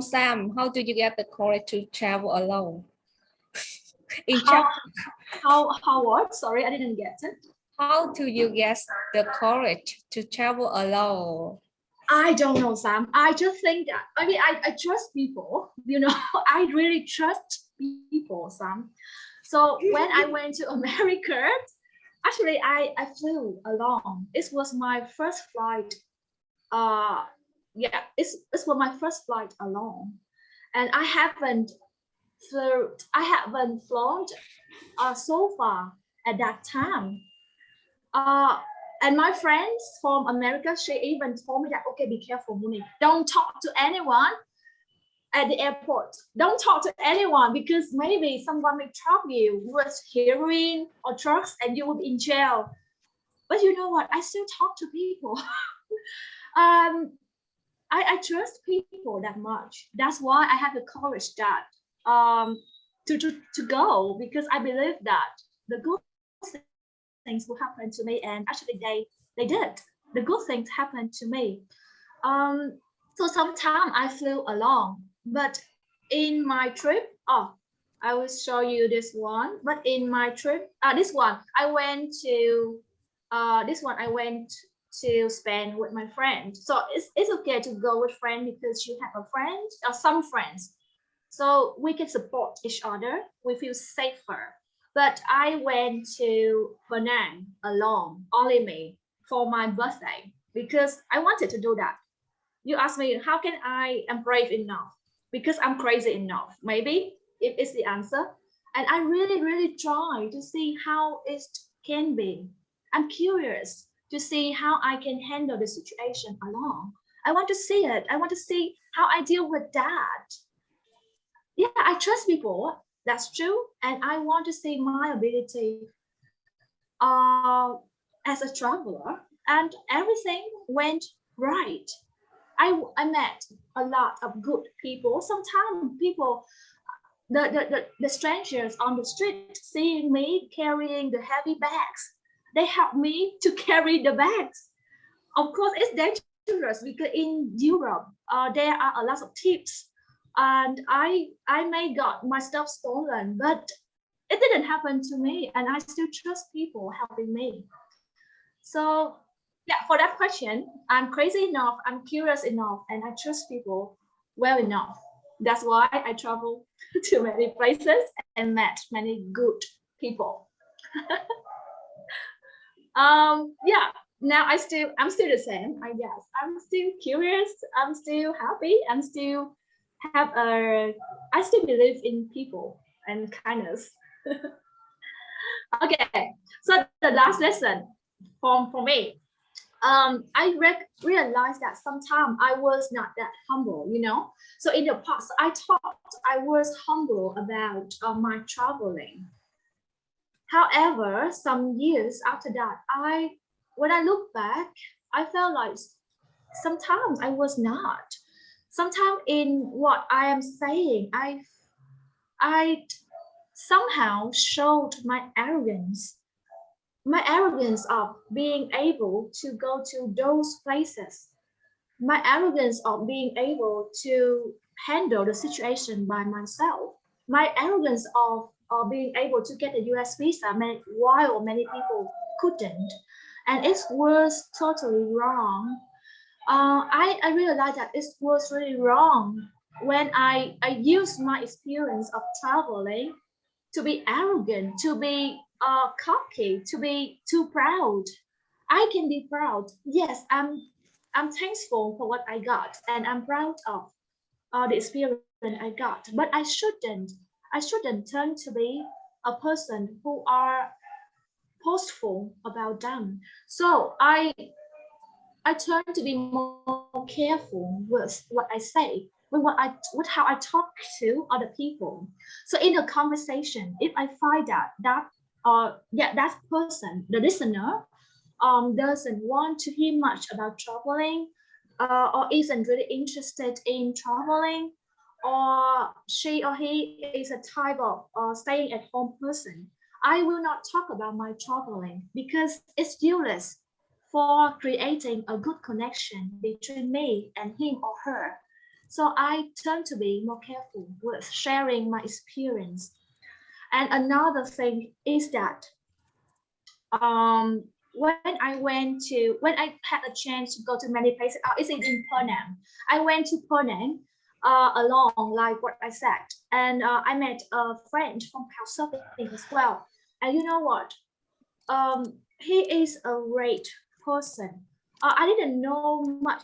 Speaker 2: Sam. How do you get the courage to travel alone? In Czech,
Speaker 1: How what? Sorry, I didn't get it.
Speaker 2: how do you get the courage to travel alone?
Speaker 1: I don't know, Sam. I just think that, I mean, I trust people, you know, I really trust people, Sam. So when I went to America, actually, I flew alone. It was my first flight. Yeah, it was my first flight alone. And I haven't flown so far at that time. And my friends from America, she even told me that, okay, be careful, Moony. Don't talk to anyone at the airport. Don't talk to anyone because maybe someone may trap you with heroin or drugs and you will be in jail. But you know what? I still talk to people. I trust people that much. That's why I have the courage that to go, because I believe that the good things will happen to me, and actually they did. The good things happened to me. So sometimes I flew alone, but in my trip, I will show you this one. But in my trip, this one I went to spend with my friend. So it's okay to go with friend because you have a friend or some friends, so we can support each other. We feel safer. But I went to Penang alone, only me, for my birthday because I wanted to do that. You ask me, how can I am brave enough? Because I'm crazy enough, maybe, if it's the answer. And I really, really try to see how it can be. I'm curious to see how I can handle the situation alone. I want to see it. I want to see how I deal with that. Yeah, I trust people. That's true. And I want to see my ability as a traveler. And everything went right. I met a lot of good people. Sometimes people, the strangers on the street, seeing me carrying the heavy bags, they help me to carry the bags. Of course, it's dangerous because in Europe, there are a lot of thieves, and I may got my stuff stolen, but it didn't happen to me, and I still trust people helping me. So yeah, for that question, I'm crazy enough, I'm curious enough, and I trust people well enough. That's why I travel to many places and met many good people. Yeah, now I'm still the same, I guess. I'm still curious, I'm still happy, I still believe in people and kindness. Okay, so the last lesson for me, I realized that sometimes I was not that humble, you know. So in the past, I thought I was humble about my traveling. However, some years after that, when I look back, I felt like sometimes I was not. Sometimes in what I am saying, I somehow showed my arrogance of being able to go to those places, my arrogance of being able to handle the situation by myself, my arrogance of being able to get a US visa while many people couldn't. And it was totally wrong. I realized that it was really wrong when I used my experience of traveling to be arrogant, to be cocky, to be too proud. I can be proud. Yes, I'm thankful for what I got, and I'm proud of the experience I got. But I shouldn't turn to be a person who are boastful about them. So I turn to be more careful with what I say, with how I talk to other people. So in a conversation, if I find that person, the listener, doesn't want to hear much about traveling, or isn't really interested in traveling, or she or he is a type of staying at home person, I will not talk about my traveling because it's useless for creating a good connection between me and him or her. So I turn to be more careful with sharing my experience. And another thing is that when I had a chance to go to many places, it's in Penang. I went to Penang along, like what I said, and I met a friend from Couchsurfing as well. And you know what? He is a great person. I didn't know much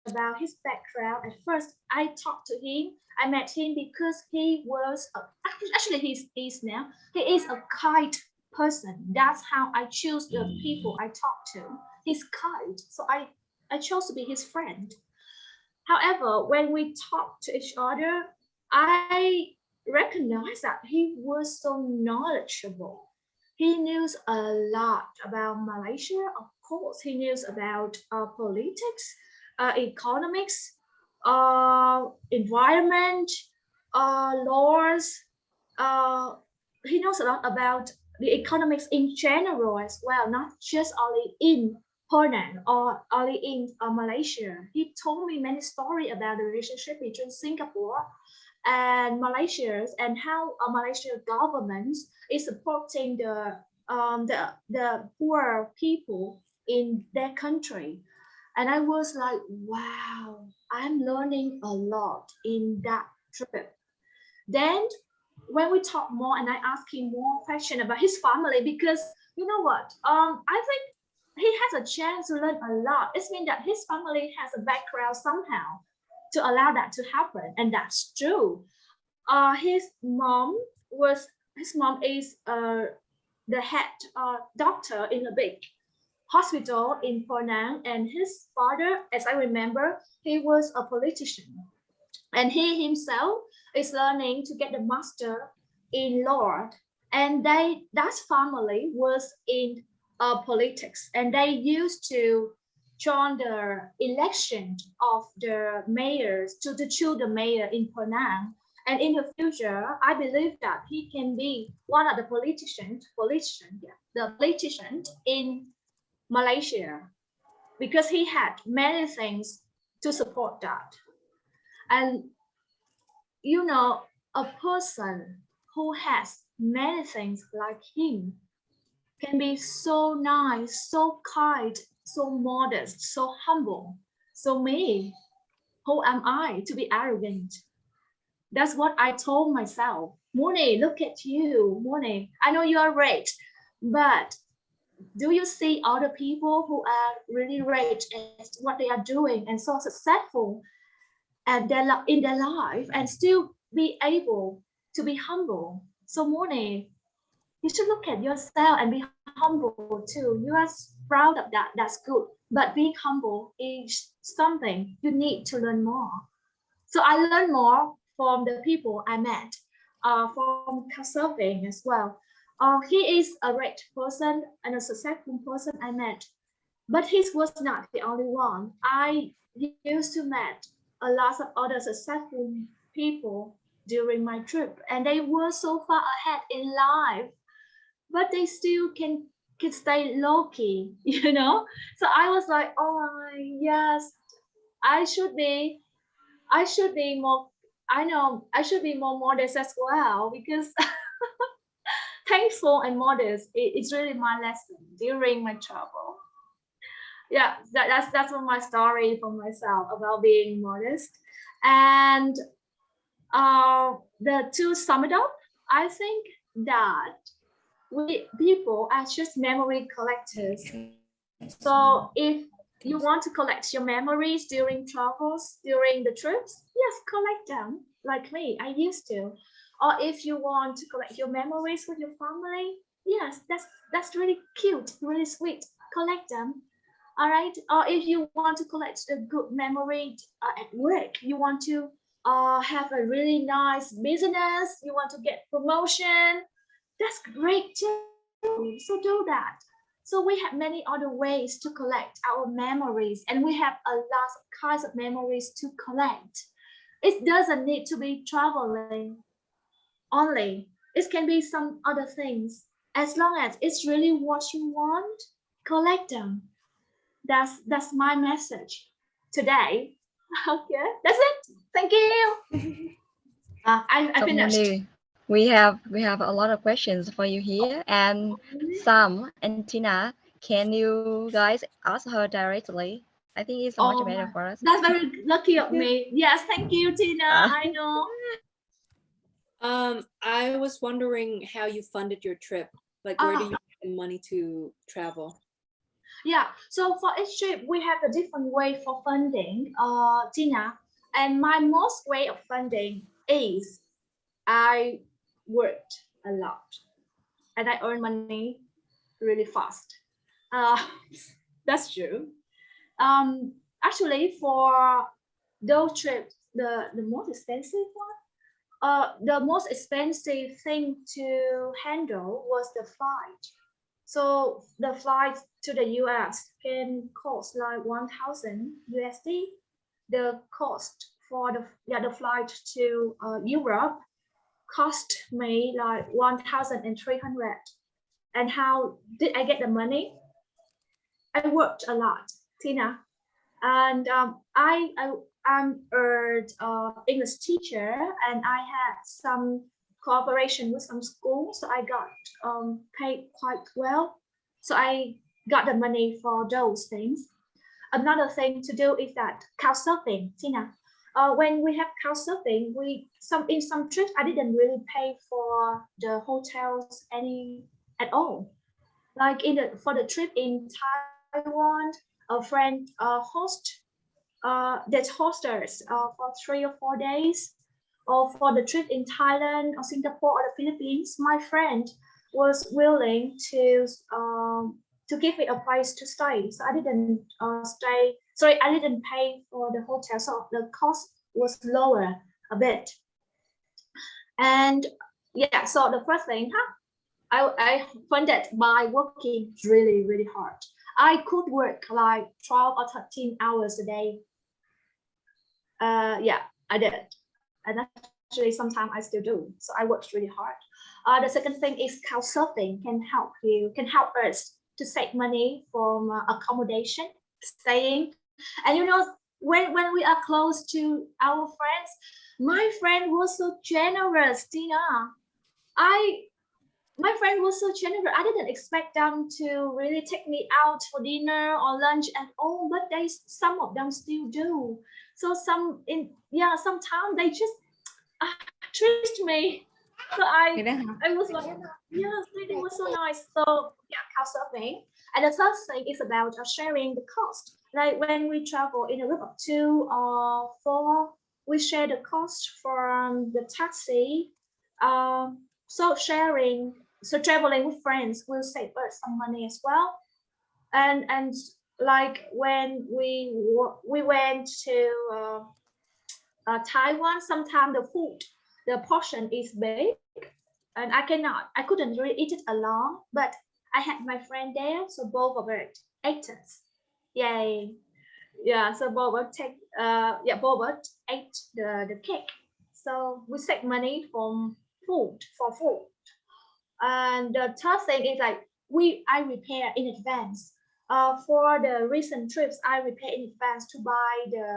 Speaker 1: about his background at first. I talked to him. I met him because he was actually he's now. He is a kind person. That's how I choose the people I talk to. He's kind, so I chose to be his friend. However, when we talked to each other, I recognized that he was so knowledgeable. He knows a lot about Malaysia, of course. He knows about politics, economics, environment, laws. He knows a lot about the economics in general as well, not just only in Penang or only in Malaysia. He told me many stories about the relationship between Singapore and Malaysia and how Malaysia government is supporting the poor people in their country. And I was like, wow, I'm learning a lot in that trip. Then when we talk more and I ask him more questions about his family, because you know what, I think he has a chance to learn a lot. It means that his family has a background somehow to allow that to happen, and that's true. His mom is the head doctor in a big hospital in Penang, and his father, as I remember, he was a politician, and he himself is learning to get the master in law, and that family was in politics, and they used to join the election of the mayors to choose the mayor in Penang. And in the future, I believe that he can be one of the politicians in Malaysia, because he had many things to support that. And you know, a person who has many things like him can be so nice, so kind, so modest, so humble. So me, Who am I to be arrogant? That's what I told myself. Moony, look at you, Moony. I know you are rich, but do you see other people who are really rich at what they are doing and so successful and in their life and still be able to be humble? So Moony, you should look at yourself and be humble too. You are proud of that. That's good. But being humble is something you need to learn more. So I learned more from the people I met, from Couchsurfing as well. He is a rich person and a successful person I met, but he was not the only one. I used to meet a lot of other successful people during my trip, and they were so far ahead in life, but they still can stay low key, you know. So I was like, oh yes, I should be more. I know I should be more modest as well, because thankful and modest, it's really my lesson during my travel. Yeah, that's what my story for myself about being modest. And to sum it up, I think that we people are just memory collectors. So if you want to collect your memories during travels, during the trips, yes, collect them like me, I used to. Or if you want to collect your memories with your family, yes, that's really cute, really sweet. Collect them. All right. Or if you want to collect a good memory at work, you want to have a really nice business, you want to get promotion, that's great too. So do that. So we have many other ways to collect our memories, and we have a lot of kinds of memories to collect. It doesn't need to be traveling only. It can be some other things. As long as it's really what you want, collect them. That's my message today. Okay, that's it. Thank you. I
Speaker 4: So
Speaker 1: finished.
Speaker 4: Moony, we have a lot of questions for you here, and Sam and Tina, can you guys ask her directly? I think it's much
Speaker 1: Oh,
Speaker 4: better for us.
Speaker 1: that's very lucky of me. Yes, thank you, Tina. I know.
Speaker 6: I was wondering how you funded your trip. Like, where do you get the money to travel?
Speaker 1: Yeah, so for each trip, we have a different way for funding, Tina. And my most way of funding is I worked a lot and I earn money really fast. Uh, that's true. Actually, for those trips, the most expensive one, the most expensive thing to handle was the flight. So the flight to the US can cost like 1,000 USD. The cost for the flight to Europe cost me like 1,300. And how did I get the money? I worked a lot, Tina, and I'm an English teacher, and I had some cooperation with some schools, so I got paid quite well. So I got the money for those things. Another thing to do is that couchsurfing, Tina. When we have couchsurfing, in some trips I didn't really pay for the hotels at all. Like for the trip in Taiwan, a friend that hosters for 3 or 4 days, or for the trip in Thailand or Singapore or the Philippines, my friend was willing to give me a place to stay. So I didn't I didn't pay for the hotel, so the cost was lower a bit. And yeah, so the first thing, I funded by working really, really hard. I could work like 12 or 13 hours a day. Yeah, I did. And actually sometimes I still do. So I worked really hard. The second thing is Couchsurfing can help us to save money from accommodation, staying. And you know, when we are close to our friends, my friend was so generous, Tina. My friend was so generous. I didn't expect them to really take me out for dinner or lunch at all, but some of them still do. So sometimes they just treat me. So
Speaker 2: Thế đấy hả?
Speaker 1: I was like, yes, it was so nice. So yeah, couchsurfing. And the third thing is about sharing the cost. Like when we travel in a group of 2 or 4, we share the cost from the taxi. So traveling with friends will save us some money as well. And like when we went to Taiwan, sometimes the portion is big, and I couldn't really eat it alone, but I had my friend there, so both of it ate it. Yay. Yeah, so both ate the cake. So we save money for food. And the third thing is like I prepare in advance. For the recent trips, I prepare in advance to buy the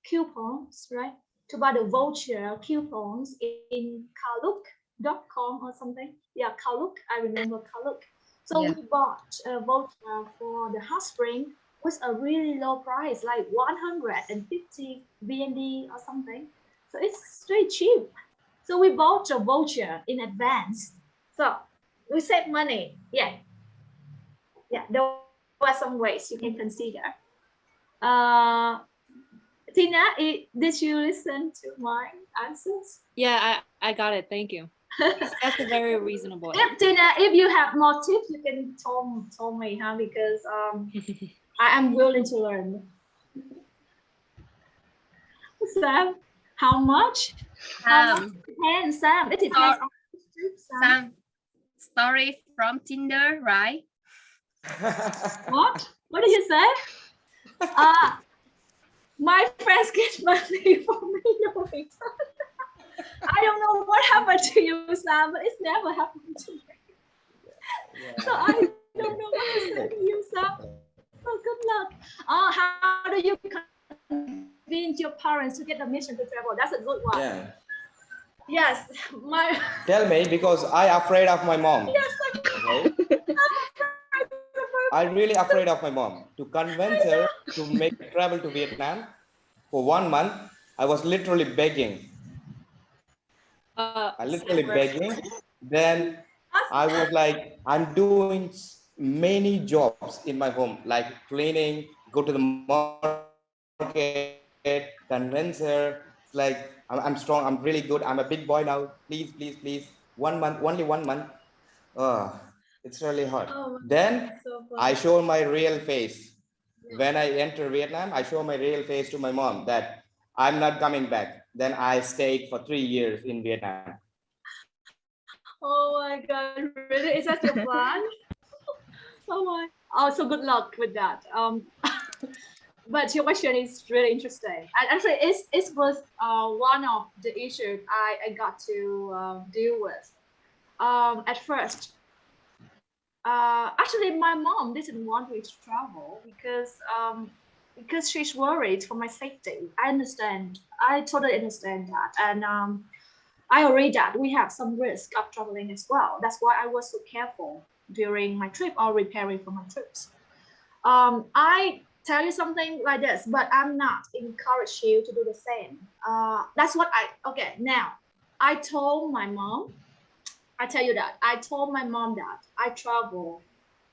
Speaker 1: coupons, right? To buy the voucher coupons in Klook.com or something. Yeah, Klook. I remember Klook. So
Speaker 3: Yeah.
Speaker 1: we bought a voucher for the hot spring with a really low price, like 150 BND or something. So it's very cheap. So we bought a voucher in advance. So we save money. Yeah. There are some ways you can consider. Tina, did you listen to my answers?
Speaker 6: Yeah, I got it. Thank you. That's a very reasonable.
Speaker 1: Tina, if you have more tips, you can tell me, huh? Because I am willing to learn. Sam, how much? Depends, Sam. It depends on the trip, Sam.
Speaker 3: Sam, story from Tinder, right?
Speaker 1: What? What did you say? My friends get money from me. I don't know what happened to you, Sam, but it's never happened to me. So I don't know what to say to you, Sam. So good luck. How do you convince your parents to get permission to travel? That's a good one.
Speaker 7: Yeah.
Speaker 1: Yes,
Speaker 7: Tell me, because I afraid of my mom.
Speaker 1: Yes,
Speaker 7: Okay? I really afraid of my mom. To convince her to make travel to Vietnam for 1 month, I was literally begging. Begging. Then I was like, I'm doing many jobs in my home, like cleaning, go to the market, convince her. It's like, I'm strong, I'm really good, I'm a big boy now. Please, please, please. 1 month, only 1 month. It's really hard. Then I show my real face. When I enter Vietnam, I show my real face to my mom that I'm not coming back. Then I stayed for 3 years in Vietnam.
Speaker 1: Oh my God, really? Is that your plan? Oh my. Oh, so good luck with that. But your question is really interesting. And actually, it was one of the issues I got to deal with. At first, actually, my mom didn't want me to travel because she's worried for my safety. I understand. I totally understand that. And I agree that we have some risk of traveling as well. That's why I was so careful during my trip or preparing for my trips. I tell you something like this, but I'm not encourage you to do the same. That's what now I told my mom, I tell you that I told my mom that I travel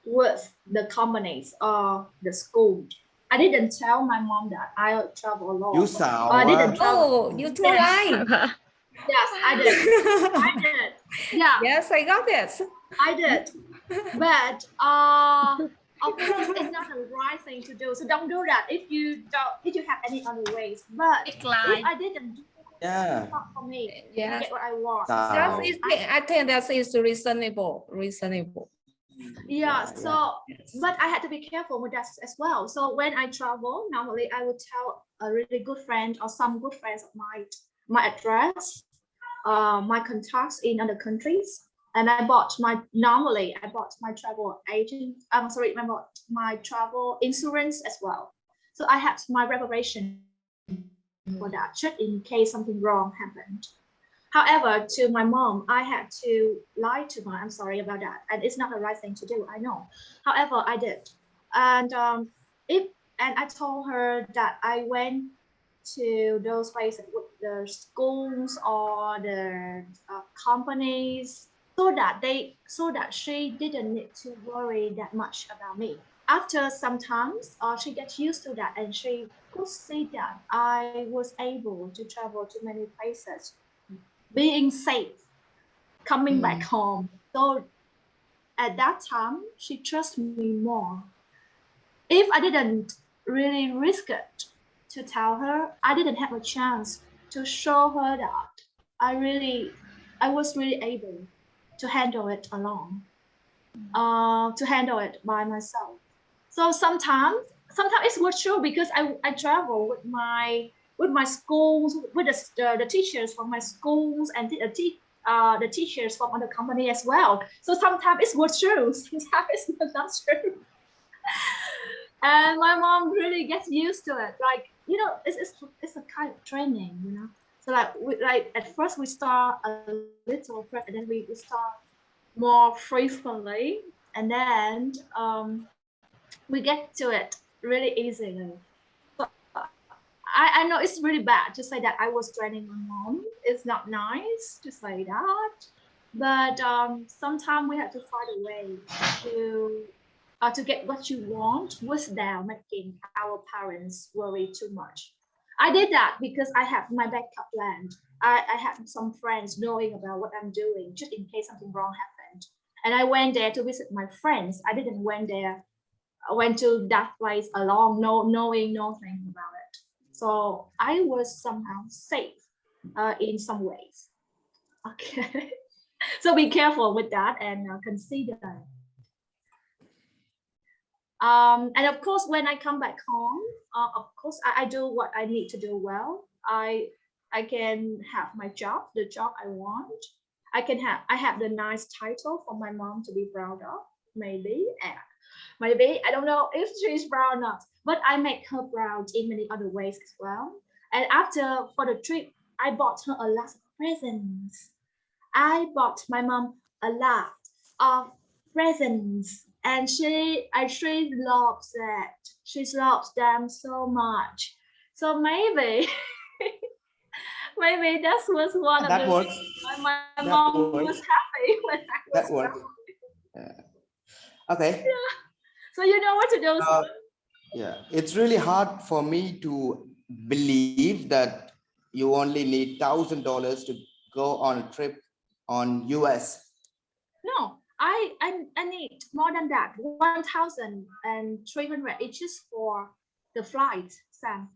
Speaker 1: with the companies or the school. I didn't tell my mom that I travel alone.
Speaker 7: You sound.
Speaker 1: I didn't
Speaker 2: Oh, you told lie.
Speaker 1: Yes, I did. I did. Yeah.
Speaker 2: Yes, I got this.
Speaker 1: I did. But of course, it's not the right thing to do. So don't do that if you have any other ways. But if I didn't do it, it's not for me.
Speaker 2: Yeah.
Speaker 1: I get what I want.
Speaker 2: I think that is reasonable.
Speaker 1: Yeah. So, but I had to be careful with that as well. So when I travel, normally I would tell a really good friend or some good friends of mine my address, my contacts in other countries. And I bought my travel agent. I bought my travel insurance as well. So I had my preparation for that, just in case something wrong happened. However, to my mom, I had to lie to her. I'm sorry about that, and it's not the right thing to do. I know. However, I did, and I told her that I went to those places with the schools or the companies, so that she didn't need to worry that much about me. After some times, she gets used to that, and she could see that I was able to travel to many places, being safe, coming back home. So at that time, she trusts me more. If I didn't really risk it to tell her, I didn't have a chance to show her that I was really able to handle it alone, to handle it by myself. So sometimes it was true, because I travel with my schools, with the teachers from my schools, and the teachers from other company as well. So sometimes it was true, sometimes it's not true. And my mom really gets used to it. Like, you know, it's a kind of training, you know. So like at first we start a little first, and then we start more frequently, and then we get to it really easily. So I know it's really bad to say that I was training my mom. It's not nice to say that, but sometimes we have to find a way to get what you want without making our parents worry too much. I did that because I have my backup plan. I have some friends knowing about what I'm doing, just in case something wrong happened. And I went there to visit my friends. I didn't went to that place alone, knowing nothing about it. So I was somehow safe in some ways. Okay. So be careful with that, and consider. And of course, when I come back home, of course, I do what I need to do well. I can have my job, the job I want. I have the nice title for my mom to be proud of, maybe. Maybe, I don't know if she's proud or not, but I make her proud in many other ways as well. And for the trip, I bought her a lot of presents. I bought my mom a lot of presents, and she loves it. She loves them so much. So maybe maybe that was one of
Speaker 7: That
Speaker 1: the
Speaker 7: works.
Speaker 1: reasons why my
Speaker 7: That
Speaker 1: mom
Speaker 7: works.
Speaker 1: was happy when I was
Speaker 7: That works. Okay.
Speaker 1: Yeah. So you know what to do.
Speaker 7: Yeah, it's really hard for me to believe that you only need $1,000 to go on a trip on US.
Speaker 1: No, I need more than that. 1,300. It's just for the flight, Sam.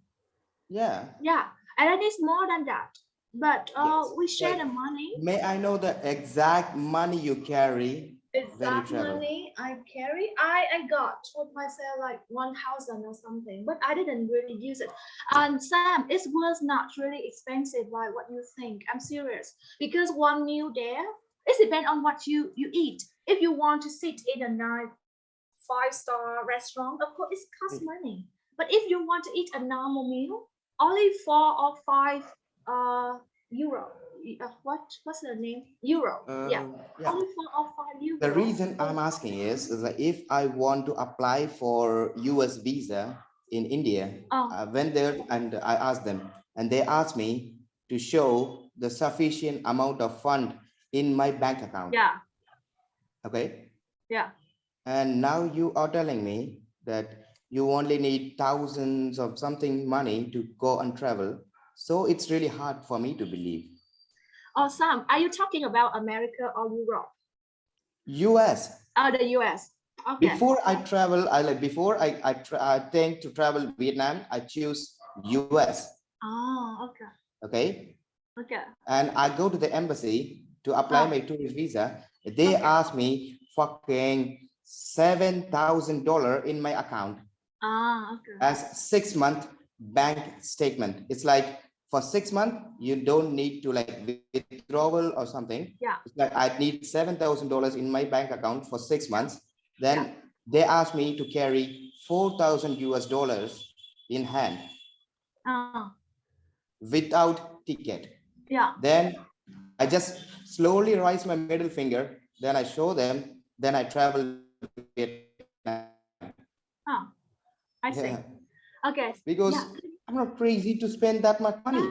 Speaker 7: Yeah.
Speaker 1: Yeah, and I need more than that. But
Speaker 7: Yes.
Speaker 1: we share
Speaker 7: Wait,
Speaker 1: the money.
Speaker 7: may I know the exact money you carry when you
Speaker 1: Exact
Speaker 7: travel?
Speaker 1: money I carry. I got told myself like 1,000 or something, but I didn't really use it. And Sam, it was not really expensive like what you think. I'm serious, because one meal there, it depends on what you eat. If you want to sit in a nice 5-star restaurant, of course it costs money. But if you want to eat a normal meal, only 4 or 5 euro. What's the name? Euro. Yeah.
Speaker 7: Yeah.
Speaker 1: Only 4 or 5 euro.
Speaker 7: The reason I'm asking is that if I want to apply for US visa in India, I went there and I asked them, and they asked me to show the sufficient amount of fund in my bank account.
Speaker 1: Yeah.
Speaker 7: Okay.
Speaker 1: Yeah.
Speaker 7: And now you are telling me that you only need thousands of something money to go and travel. So it's really hard for me to believe.
Speaker 1: Oh, Sam, are you talking about America or Europe?
Speaker 7: US.
Speaker 1: Oh, the US. Okay.
Speaker 7: Before I travel, I think to travel Vietnam, I choose US.
Speaker 1: Oh, okay.
Speaker 7: Okay.
Speaker 1: Okay.
Speaker 7: And I go to the embassy to apply my tourist visa. They ask me fucking $7,000 in my account.
Speaker 1: Okay.
Speaker 7: As 6-month bank statement. It's like for 6 months, you don't need to like withdrawal or something.
Speaker 1: Yeah.
Speaker 7: It's like I need $7,000 in my bank account for 6 months. Then they asked me to carry $4,000 in hand without ticket.
Speaker 1: Yeah.
Speaker 7: Then I just slowly raise my middle finger. Then I show them. Then I travel Vietnam.
Speaker 1: I see. Okay.
Speaker 7: Because I'm not crazy to spend that much money.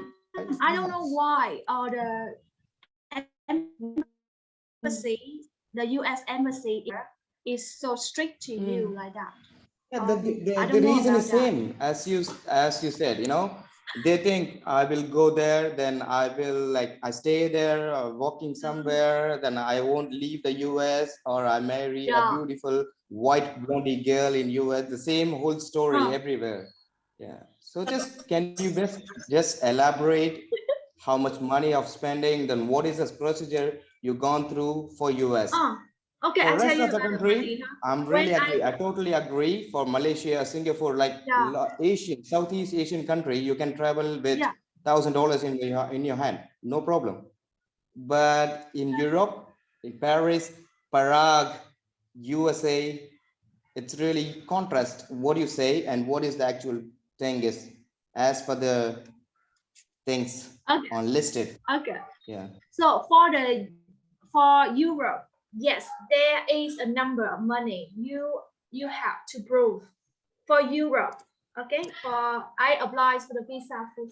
Speaker 1: I don't know why the embassy, the U.S. embassy is so strict to you like that.
Speaker 7: Yeah,
Speaker 1: I
Speaker 7: the
Speaker 1: don't know
Speaker 7: reason
Speaker 1: about
Speaker 7: is
Speaker 1: that.
Speaker 7: same as you said, you know, they think I will go there, then I will like I stay there walking somewhere, then I won't leave the US, or I marry a
Speaker 1: Yeah.
Speaker 7: beautiful white blondie girl in US, the same whole story
Speaker 1: Huh.
Speaker 7: everywhere. Yeah. So can you just elaborate how much money of spending, then what is this procedure you gone through for US?
Speaker 1: Okay,
Speaker 7: For
Speaker 1: I tell
Speaker 7: rest
Speaker 1: you
Speaker 7: of the
Speaker 1: about the
Speaker 7: country,
Speaker 1: money.
Speaker 7: I'm
Speaker 1: When
Speaker 7: really agree. I totally agree. For Malaysia, Singapore, like
Speaker 1: Yeah.
Speaker 7: Southeast Asian country, you can travel with
Speaker 1: Yeah.
Speaker 7: $1,000 in your hand, no problem. But in Europe, in Paris, Prague, USA, it's really contrast what you say and what is the actual thing is as per the things
Speaker 1: Okay.
Speaker 7: on listed.
Speaker 1: Okay.
Speaker 7: Yeah.
Speaker 1: So for Europe, yes, there is a number of money you have to prove for Europe. Okay, I applied for the visa for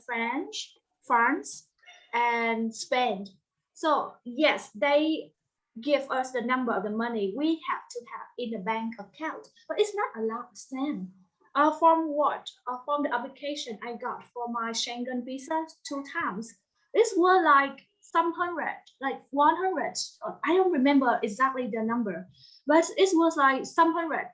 Speaker 1: France, and Spain. So yes, they give us the number of the money we have to have in the bank account, but it's not a lot of them. From what? From the application I got for my Schengen visa 2 times. This was like some hundred, like 100. I don't remember exactly the number, but it was like some hundred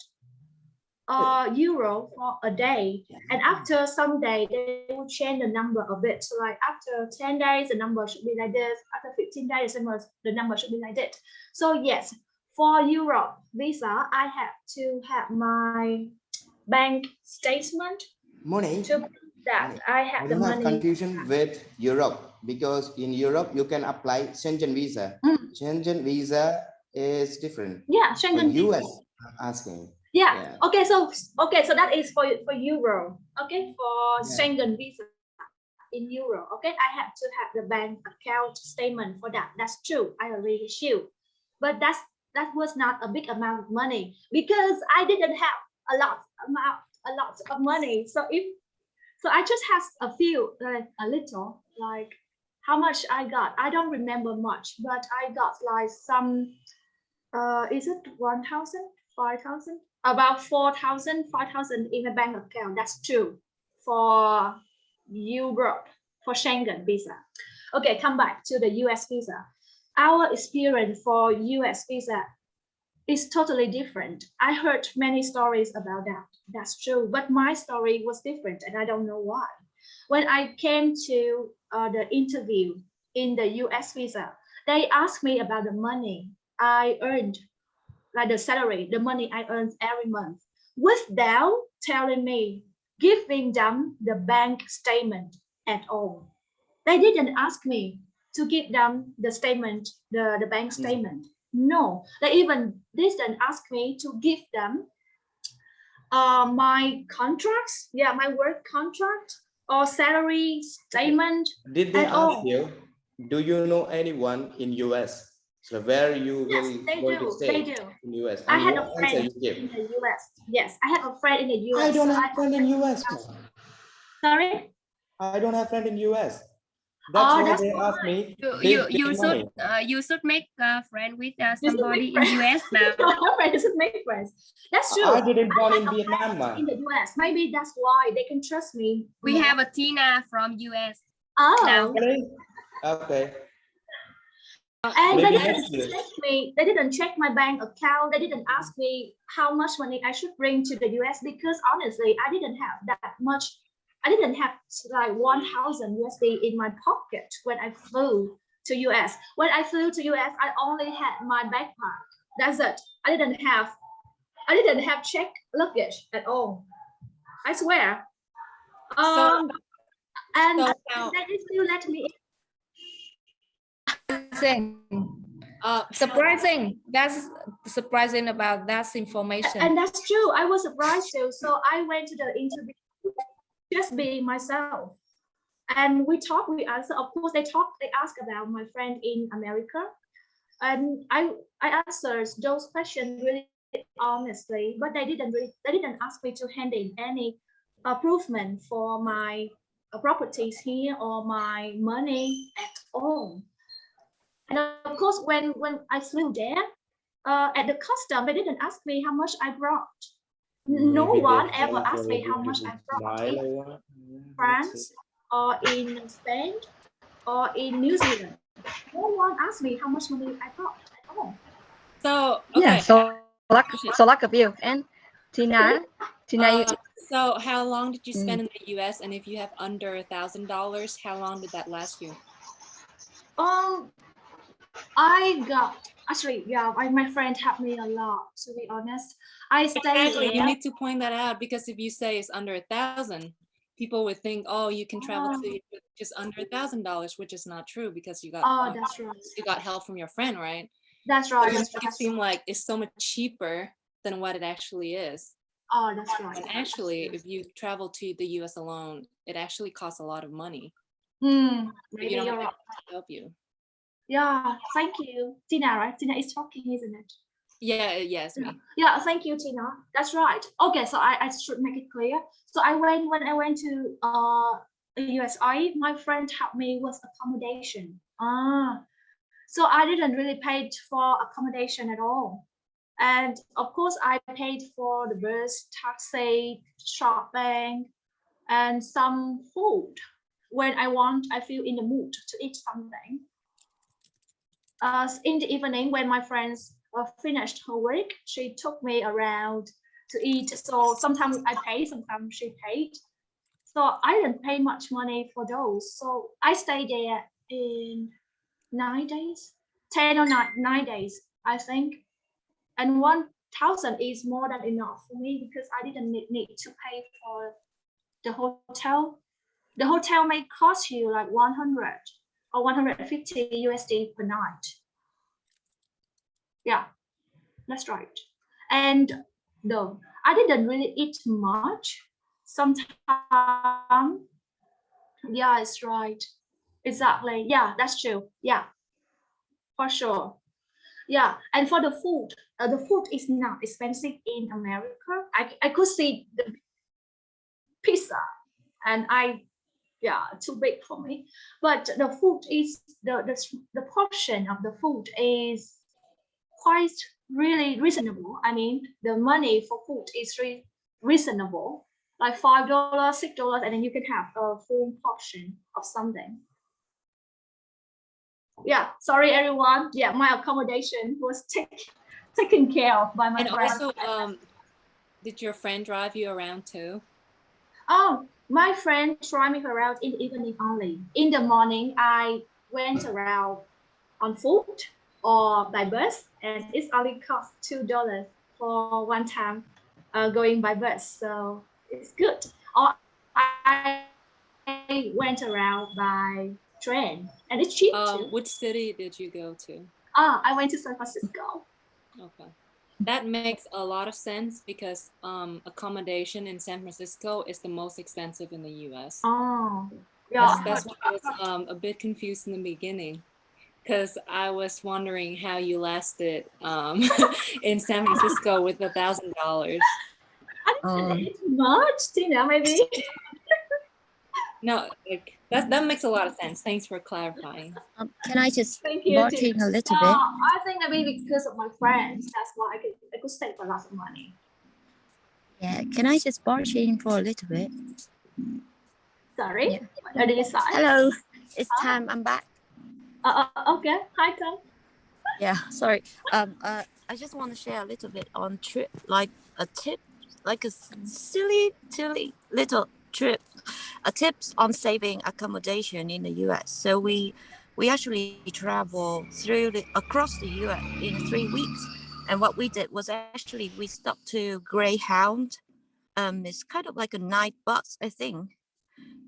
Speaker 1: euro for a day. And after some day, they will change the number a bit. So like after 10 days, the number should be like this. After 15 days, the number should be like that. So yes, for Europe visa, I have to have my bank statement
Speaker 7: Money.
Speaker 1: to prove that I have
Speaker 7: I
Speaker 1: the
Speaker 7: don't have
Speaker 1: money.
Speaker 7: confusion with Europe, because in Europe you can apply Schengen visa. Schengen visa is different.
Speaker 1: Yeah,
Speaker 7: For
Speaker 1: Schengen visa.
Speaker 7: US, I'm asking.
Speaker 1: Yeah. Okay, so that is for Euro. Okay, for Schengen visa in Euro. Okay, I have to have the bank account statement for that. That's true. I agree with you. But that was not a big amount of money because I didn't have a lot of money. So I just have a few, like a little, like how much I got. I don't remember much, but I got like some. Is it 1,000, 5,000? About 4,000, 5,000 in a bank account. That's true for Europe, for Schengen visa. Okay, come back to the US visa. Our experience for US visa is totally different. I heard many stories about that. That's true, but my story was different, and I don't know why. When I came to the interview in the US visa, they asked me about the money I earned, like the salary, the money I earned every month, without telling me, giving them the bank statement at all. They didn't ask me to give them the statement, the bank statement. No, they even didn't ask me to give them my contracts, my work contract or salary statement.
Speaker 7: Did they
Speaker 1: at
Speaker 7: ask
Speaker 1: all.
Speaker 7: you, do you know anyone in US? So where you
Speaker 1: Yes,
Speaker 7: will
Speaker 1: they
Speaker 7: going
Speaker 1: do.
Speaker 7: to stay
Speaker 1: They do.
Speaker 7: in US?
Speaker 1: I
Speaker 7: And
Speaker 1: had
Speaker 7: what
Speaker 1: a
Speaker 7: answer
Speaker 1: friend
Speaker 7: you give?
Speaker 1: in the US. Yes, I have a friend in the US.
Speaker 7: I don't have a friend in US.
Speaker 1: Sorry?
Speaker 7: I don't have friend in US. That's why
Speaker 1: That's
Speaker 7: they
Speaker 1: why.
Speaker 7: asked me
Speaker 3: You should make a friend with
Speaker 1: You should
Speaker 3: somebody
Speaker 1: make
Speaker 3: in US now.
Speaker 1: Your friend should make friends. That's true.
Speaker 7: I didn't born in
Speaker 1: have a
Speaker 7: Vietnam,
Speaker 1: friend in
Speaker 7: man.
Speaker 1: the US. Maybe that's why they can trust me.
Speaker 3: We have a Tina from US.
Speaker 1: Oh.
Speaker 3: now.
Speaker 7: Really? Okay.
Speaker 1: And
Speaker 7: Maybe
Speaker 1: they
Speaker 7: next
Speaker 1: didn't
Speaker 7: year.
Speaker 1: check me. They didn't check my bank account. They didn't ask me how much money I should bring to the US because honestly, I didn't have that much. I didn't have like 1,000 USD in my pocket when I flew to US. When I flew to US, I only had my backpack. That's it. I didn't have check luggage at all. I swear. And
Speaker 2: so
Speaker 1: they still let me in.
Speaker 2: Surprising. That's surprising about that information.
Speaker 1: And that's true. I was surprised too. So I went to the interview just being myself. And we answered. Of course, they asked about my friend in America. And I answered those questions really honestly, but they didn't ask me to hand in any approval for my properties here or my money at all. And of course, when I flew there, at the custom, they didn't ask me how much I brought. No
Speaker 7: Maybe
Speaker 1: one
Speaker 7: they
Speaker 1: ever
Speaker 7: think
Speaker 1: asked me how
Speaker 7: you're
Speaker 1: much I brought
Speaker 7: smile
Speaker 1: in
Speaker 7: or what? Yeah, that's
Speaker 1: France
Speaker 7: it.
Speaker 1: or in Spain or in New Zealand. No one asked me how much money I brought at all.
Speaker 2: So
Speaker 4: Yeah,
Speaker 2: okay.
Speaker 4: so luck of you. And Tina, you
Speaker 6: So how long did you spend
Speaker 4: Mm.
Speaker 6: in the US? And if you have under $1,000, how long did that last you?
Speaker 1: I got actually, yeah, my friend helped me a lot, to be honest. I stayed
Speaker 6: Exactly. You
Speaker 1: there.
Speaker 6: need to point that out, because if you say it's under 1,000, people would think, oh, you can travel to just under $1,000, which is not true, because you got
Speaker 1: That's right.
Speaker 6: you got help from your friend, right?
Speaker 1: That's right.
Speaker 6: So
Speaker 1: That's
Speaker 6: it
Speaker 1: right.
Speaker 6: seems like it's so much cheaper than what it actually is.
Speaker 1: That's right.
Speaker 6: And actually, if you travel to the US alone, it actually costs a lot of money.
Speaker 1: Maybe
Speaker 6: But you don't
Speaker 1: you're
Speaker 6: have
Speaker 1: right.
Speaker 6: anyone to help you.
Speaker 1: Yeah, thank you, Tina. Right? Tina is talking, isn't it?
Speaker 6: Yeah, yes, me.
Speaker 1: Yeah, thank you, Tina. That's right. Okay, so I should make it clear. So when I went to USA, my friend helped me with accommodation. So I didn't really pay for accommodation at all. And of course, I paid for the bus, taxi, shopping, and some food. When I feel in the mood to eat something. In the evening, when my friends finished her work, she took me around to eat. So sometimes I pay, sometimes she paid. So I didn't pay much money for those. So I stayed there in 9 days, 10 or 9 days, I think. And 1,000 is more than enough for me because I didn't need to pay for the hotel. The hotel may cost you like 100 or 150 USD per night. Yeah, that's right. And no, I didn't really eat much. Sometimes, yeah, it's right. Exactly. Yeah, that's true. Yeah, for sure. Yeah, and for the food is not expensive in America. I could see the pizza, and too big for me. But the food is the portion of the food is quite really reasonable. I mean, the money for food is really reasonable, like $5, $6, and then you can have a full portion of something. Yeah, sorry everyone. Yeah, my accommodation was taken care of by my
Speaker 6: And
Speaker 1: friend.
Speaker 6: also, did your friend drive you around too?
Speaker 1: Oh, my friend drive me around in the evening only. In the morning, I went around on foot or by bus, and it's only cost $2 for one time going by bus, so it's good. Or I went around by train, and it's cheap too.
Speaker 6: Which city did you go to?
Speaker 1: I went to San Francisco.
Speaker 6: Okay. That makes a lot of sense because accommodation in San Francisco is the most expensive in the US.
Speaker 1: Oh, yeah.
Speaker 6: That's why I was a bit confused in the beginning, because I was wondering how you lasted in San Francisco with $1,000.
Speaker 1: I didn't eat much, Tina, maybe.
Speaker 6: No, like that makes a lot of sense. Thanks for clarifying.
Speaker 3: Can I just
Speaker 1: Thank you,
Speaker 3: barge
Speaker 1: Tina.
Speaker 3: in a little
Speaker 1: No,
Speaker 3: bit?
Speaker 1: I think maybe because of my friends, that's why I could save a lot of money.
Speaker 3: Yeah, can I just barge in for a little bit?
Speaker 1: Sorry,
Speaker 3: Yeah.
Speaker 1: what did you say?
Speaker 3: Hello, it's time. I'm back.
Speaker 1: Okay, hi Tom.
Speaker 3: Yeah, sorry. I just want to share a little bit on trip, like a tip, like a silly little trip, a tips on saving accommodation in the US. So we actually travel across the US in 3 weeks, and what we did was actually we stopped to Greyhound. It's kind of like a night bus, I think.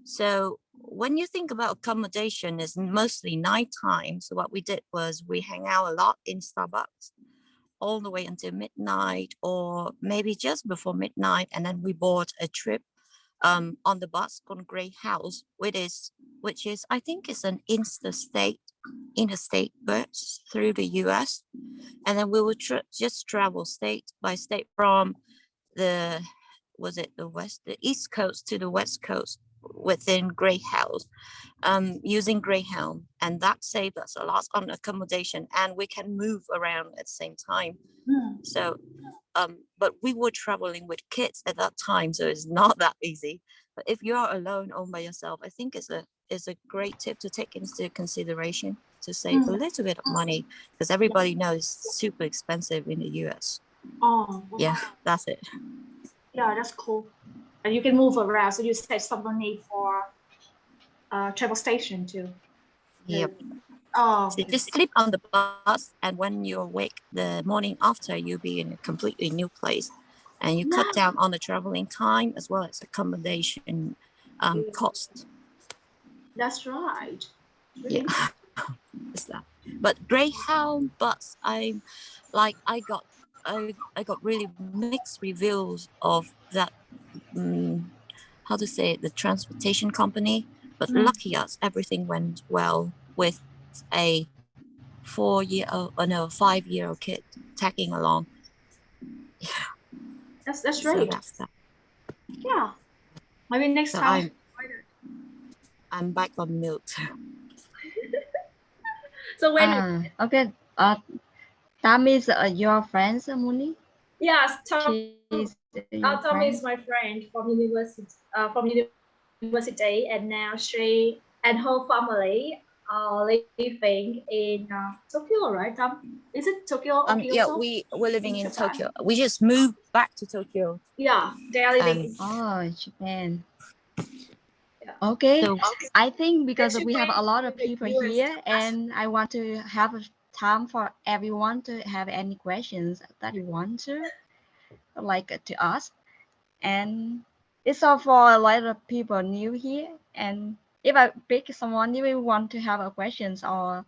Speaker 3: So when you think about accommodation, it's mostly nighttime. So what we did was we hang out a lot in Starbucks all the way until midnight or maybe just before midnight. And then we bought a trip on the bus called Greyhound, which is I think it's an interstate bus through the US. And then we would just travel state by state from the east coast to the west coast within Greyhound, using Greyhound, and that saved us a lot on accommodation, and we can move around at the same time. So, but we were traveling with kids at that time, so it's not that easy. But if you are alone or by yourself, I think it's a great tip to take into consideration to save a little bit of money, because everybody knows it's super expensive in the US.
Speaker 1: Oh,
Speaker 3: Yeah, that's it.
Speaker 1: yeah, that's cool. And you can move around, so you save some money for travel station too.
Speaker 3: Yep.
Speaker 1: Oh,
Speaker 3: So just sleep on the bus, and when you awake the morning after, you'll be in a completely new place, and you cut down on the traveling time as well as accommodation cost.
Speaker 1: that's right.
Speaker 3: Yeah, it's that. But Greyhound bus, I got really mixed reviews of that. How to say it, the transportation company. But lucky us, everything went well with a 5-year-old kid tagging along. Yeah,
Speaker 1: That's
Speaker 3: so
Speaker 1: right.
Speaker 3: that's that.
Speaker 1: Yeah, maybe next
Speaker 3: So
Speaker 1: time.
Speaker 3: I'm back on mute.
Speaker 1: So when
Speaker 4: okay. Tam is your friend, Moony?
Speaker 1: yes, Tom
Speaker 4: She's your
Speaker 1: Tom
Speaker 4: friend?
Speaker 1: is my friend from university, and now she and her family are living in Tokyo, right, Tom? Is it Tokyo or
Speaker 3: Yeah,
Speaker 1: Kyoto?
Speaker 3: we're living in
Speaker 1: Japan.
Speaker 3: Tokyo. We just moved back to Tokyo.
Speaker 1: Yeah, they are living.
Speaker 4: Oh, Japan.
Speaker 1: Yeah.
Speaker 4: Okay,
Speaker 3: So
Speaker 4: I think because
Speaker 1: should
Speaker 4: we have
Speaker 1: be
Speaker 4: a lot of
Speaker 1: in the
Speaker 4: people
Speaker 1: US.
Speaker 4: here, and I want to have time for everyone to have any questions that you want to ask. And it's all for a lot of people new here. And if I pick someone you want to have a questions, or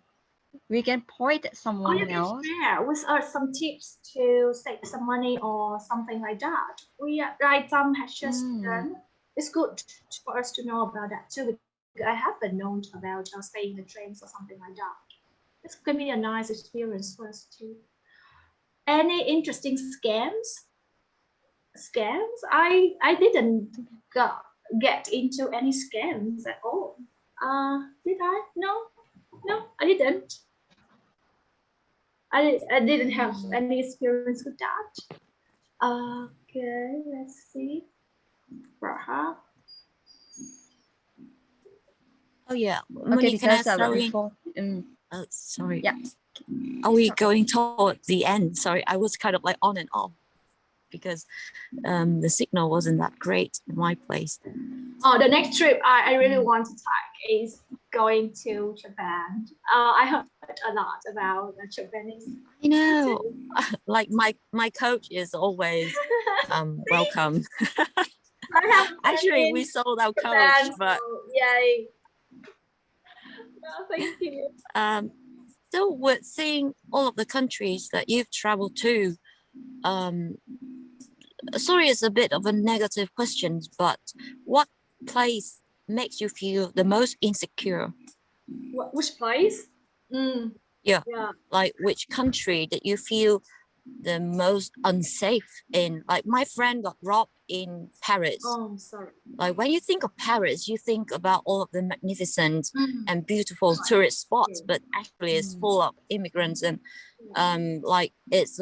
Speaker 4: we can point at
Speaker 1: Or you
Speaker 4: someone
Speaker 1: can
Speaker 4: else.
Speaker 1: share with us some tips to save some money or something like that. We like Tom has just done. It's good for us to know about that too. Because I haven't known about staying in the trains or something like that. It's gonna be a nice experience for us too. Any interesting scams? I didn't get into any scams at all. Did I? No, I didn't. I didn't have any experience with that. Okay, let's see. Perhaps.
Speaker 3: oh yeah,
Speaker 4: Okay,
Speaker 3: Moony, can I
Speaker 4: because
Speaker 3: throw in?
Speaker 4: before,
Speaker 3: Sorry.
Speaker 4: yeah.
Speaker 3: Are we going toward the end? Sorry, I was kind of like on and off because the signal wasn't that great in my place.
Speaker 1: Oh, the next trip I really want to take is going to Japan. I heard a lot about Japanese.
Speaker 3: I know, like my coach is always welcome. Actually, we sold our coach, but
Speaker 1: yay! Oh, thank you.
Speaker 3: still with seeing all of the countries that you've traveled to. Sorry, it's a bit of a negative question, but what place makes you feel the most insecure?
Speaker 1: Which place?
Speaker 3: Yeah, like which country that you feel the most unsafe in? Like my friend got robbed in Paris.
Speaker 1: Oh, I'm sorry.
Speaker 3: Like when you think of Paris, you think about all of the magnificent and beautiful tourist spots, but actually it's full of immigrants, and like it's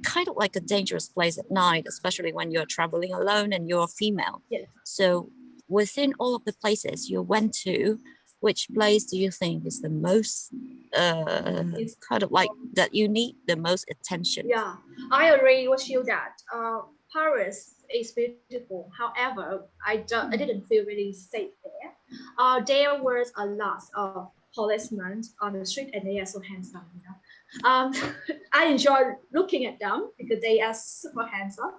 Speaker 3: kind of like a dangerous place at night, especially when you're traveling alone and you're female.
Speaker 1: Yeah.
Speaker 3: So within all of the places you went to, which place do you think is the most kind of like that you need the most attention?
Speaker 1: Yeah, I agree with you that Paris is beautiful. However, I didn't feel really safe there. There was a lot of policemen on the street, and they are so handsome. You know, I enjoy looking at them because they are super handsome.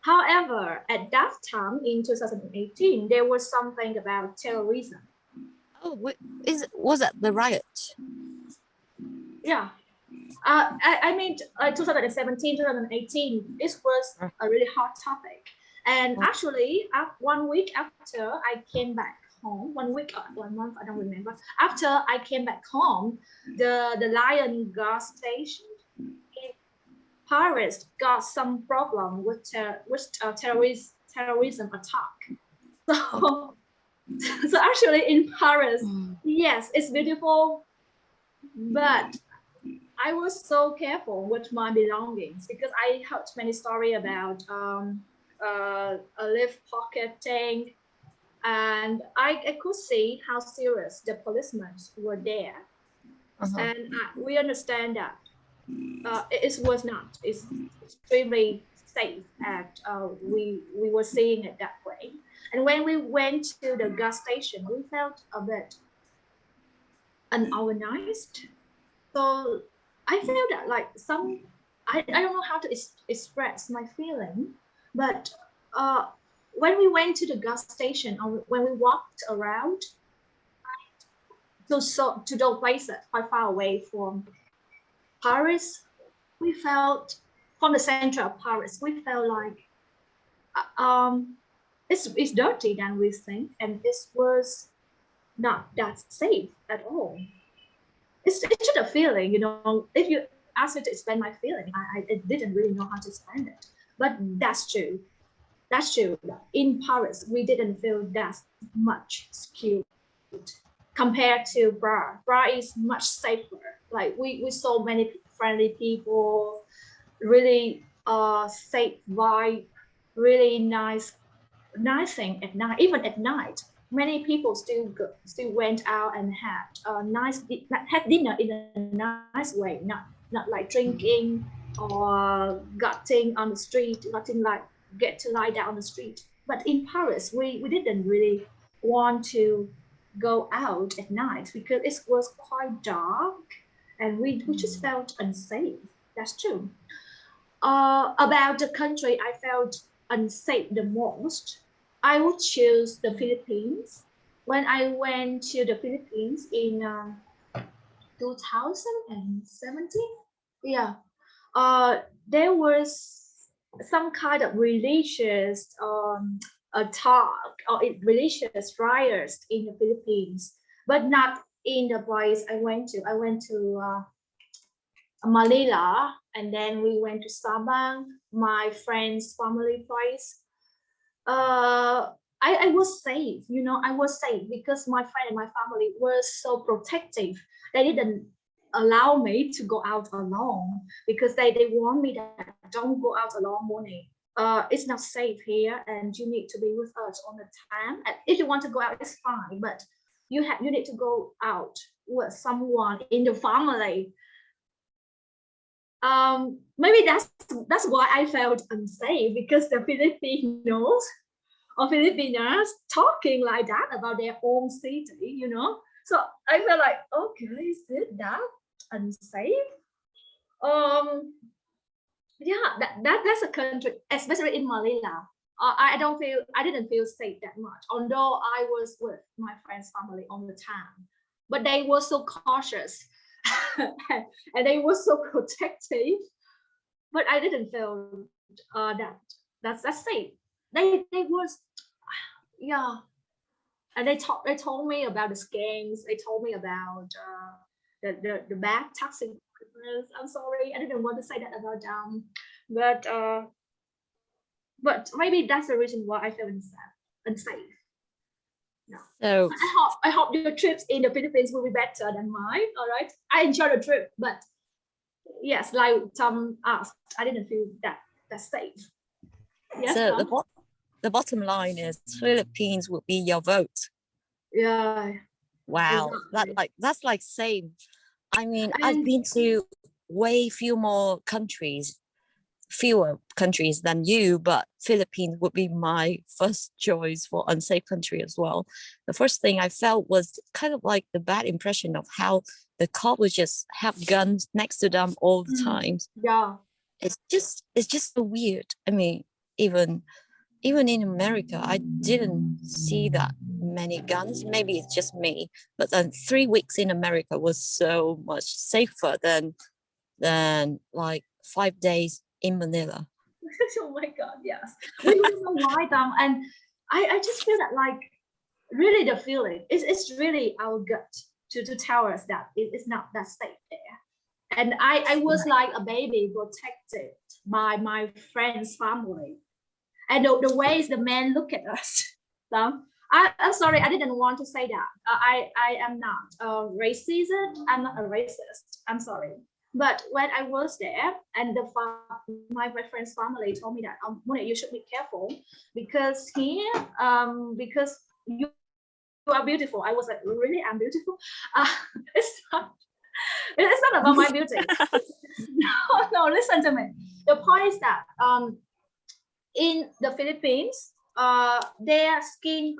Speaker 1: However, at that time in 2018, there was something about terrorism.
Speaker 3: Oh, was that the riot?
Speaker 1: Yeah. I mean, 2017, 2018, this was a really hot topic. And actually, 1 week after I came back home, 1 week or 1 month, I don't remember. After I came back home, the Lion gas station in Paris got some problem with terrorism attack. So So actually in Paris, yes, it's beautiful, but I was so careful with my belongings because I heard many stories about a lift pocketing, and I could see how serious the policemen were there. And we understand that it was not. It's extremely safe, and we were seeing it that way. And when we went to the gas station, we felt a bit unorganized. So I feel that like I don't know how to express my feeling, but when we went to the gas station or when we walked around to those places quite far away from Paris, we felt from the center of Paris, we felt like it's dirty than we think, and it was not that safe at all. It's just a feeling, you know. If you ask me to explain my feeling, I didn't really know how to explain it. But that's true. That's true. In Paris, we didn't feel that much secure compared to Prague. Prague is much safer. Like we saw many friendly people, really safe vibe, really nice thing at night. Even at night, many people still went out and had had dinner in a nice way, not like drinking or getting on the street, get to lie down on the street. But in Paris, we didn't really want to go out at night because it was quite dark, and we just felt unsafe. That's true. About the country I felt unsafe the most, I would choose the Philippines. When I went to the Philippines in 2017, yeah, there was some kind of religious talk or religious riots in the Philippines, but not in the place I went to. I went to Manila, and then we went to Sabang, my friend's family place. I was safe, you know, I was safe because my friend and my family were so protective. They didn't allow me to go out alone because they warned me that don't go out alone, Moony. It's not safe here, and you need to be with us all the time. And if you want to go out, it's fine, but you need to go out with someone in the family. Maybe that's why I felt unsafe, because the Filipinos or Filipinas talking like that about their own city, you know. So I felt like, okay, is it that unsafe? Yeah, that's a country, especially in Manila. I didn't feel safe that much, although I was with my friend's family all the time, but they were so cautious and they were so protective. But I didn't feel that's safe. They was, yeah, and they told me about the scams. They told me about the bad taxi drivers. I'm sorry, I didn't want to say that about them, but maybe that's the reason why I feel unsafe. No.
Speaker 3: So
Speaker 1: I hope your trips in the Philippines will be better than mine. All right, I enjoyed the trip, but yes, like Tom asked, I didn't feel that safe. Yes,
Speaker 3: so
Speaker 1: Tom?
Speaker 3: the bottom line is Philippines would be your vote.
Speaker 1: Yeah.
Speaker 3: Wow,
Speaker 1: Exactly.
Speaker 3: that's like same. I mean,
Speaker 1: And
Speaker 3: I've been to way fewer countries than you, but Philippines would be my first choice for unsafe country as well. The first thing I felt was kind of like the bad impression of how the cop would just have guns next to them all the time.
Speaker 1: yeah.
Speaker 3: It's just so weird. I mean, even in America, I didn't see that many guns. Maybe it's just me, but then 3 weeks in America was so much safer than like 5 days in Manila.
Speaker 1: Oh my God, yes. We don't know why, Tom. And I just feel that like really the feeling it's really our gut to tell us that it's not that safe there. And I was like a baby protected by my friend's family. And the ways the men look at us, Tom, I'm sorry, I didn't want to say that. I am not a racist. I'm not a racist. I'm sorry. But when I was there, and my friend's family told me that, Moony, you should be careful because here, because you are beautiful. I was like, really, I'm beautiful? It's not. It's not about my beauty. No, listen to me. The point is that in the Philippines, their skin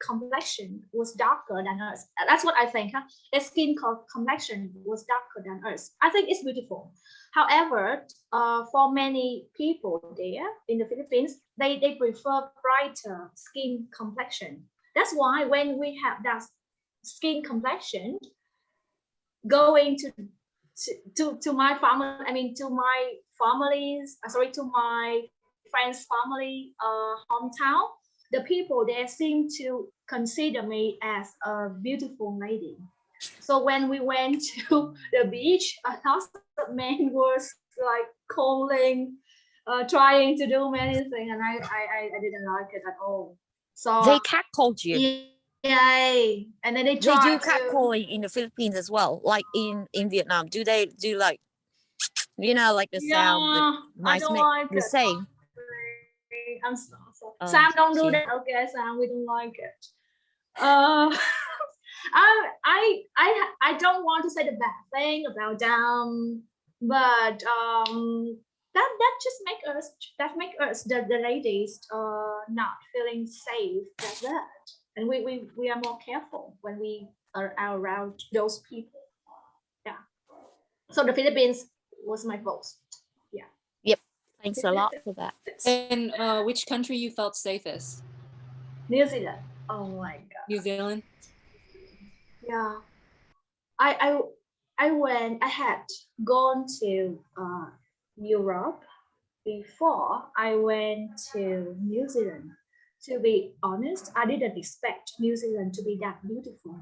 Speaker 1: complexion was darker than us. That's what I think. Huh? Their skin complexion was darker than us. I think it's beautiful. However, for many people there in the Philippines, they prefer brighter skin complexion. That's why when we have that skin complexion, going to my family, I mean to my family's, sorry, to my friend's family hometown, the people there seem to consider me as a beautiful lady. So when we went to the beach, a lot of men was like calling, trying to do many things, and I didn't like it at all. So
Speaker 3: They catcalled you.
Speaker 1: yeah, and then they
Speaker 3: They
Speaker 1: try
Speaker 3: do
Speaker 1: to.
Speaker 3: catcalling in the Philippines as well, like in Vietnam. Do they do like, you know, like the sound that
Speaker 1: I
Speaker 3: mice
Speaker 1: don't
Speaker 3: make
Speaker 1: like
Speaker 3: the
Speaker 1: it.
Speaker 3: same?
Speaker 1: I'm so.
Speaker 3: Oh,
Speaker 1: Sam, don't do
Speaker 3: okay.
Speaker 1: that. Okay, Sam, we don't like it. Uh, I don't want to say the bad thing about them, but that just make us the ladies not feeling safe. That's that, and we are more careful when we are around those people. Yeah. So the Philippines was my vote. Yeah.
Speaker 3: Yep. Thanks a lot for that.
Speaker 6: And which country you felt safest?
Speaker 1: New Zealand. Oh my God.
Speaker 6: New Zealand?
Speaker 1: Yeah. I I had gone to Europe before I went to New Zealand. To be honest, I didn't expect New Zealand to be that beautiful.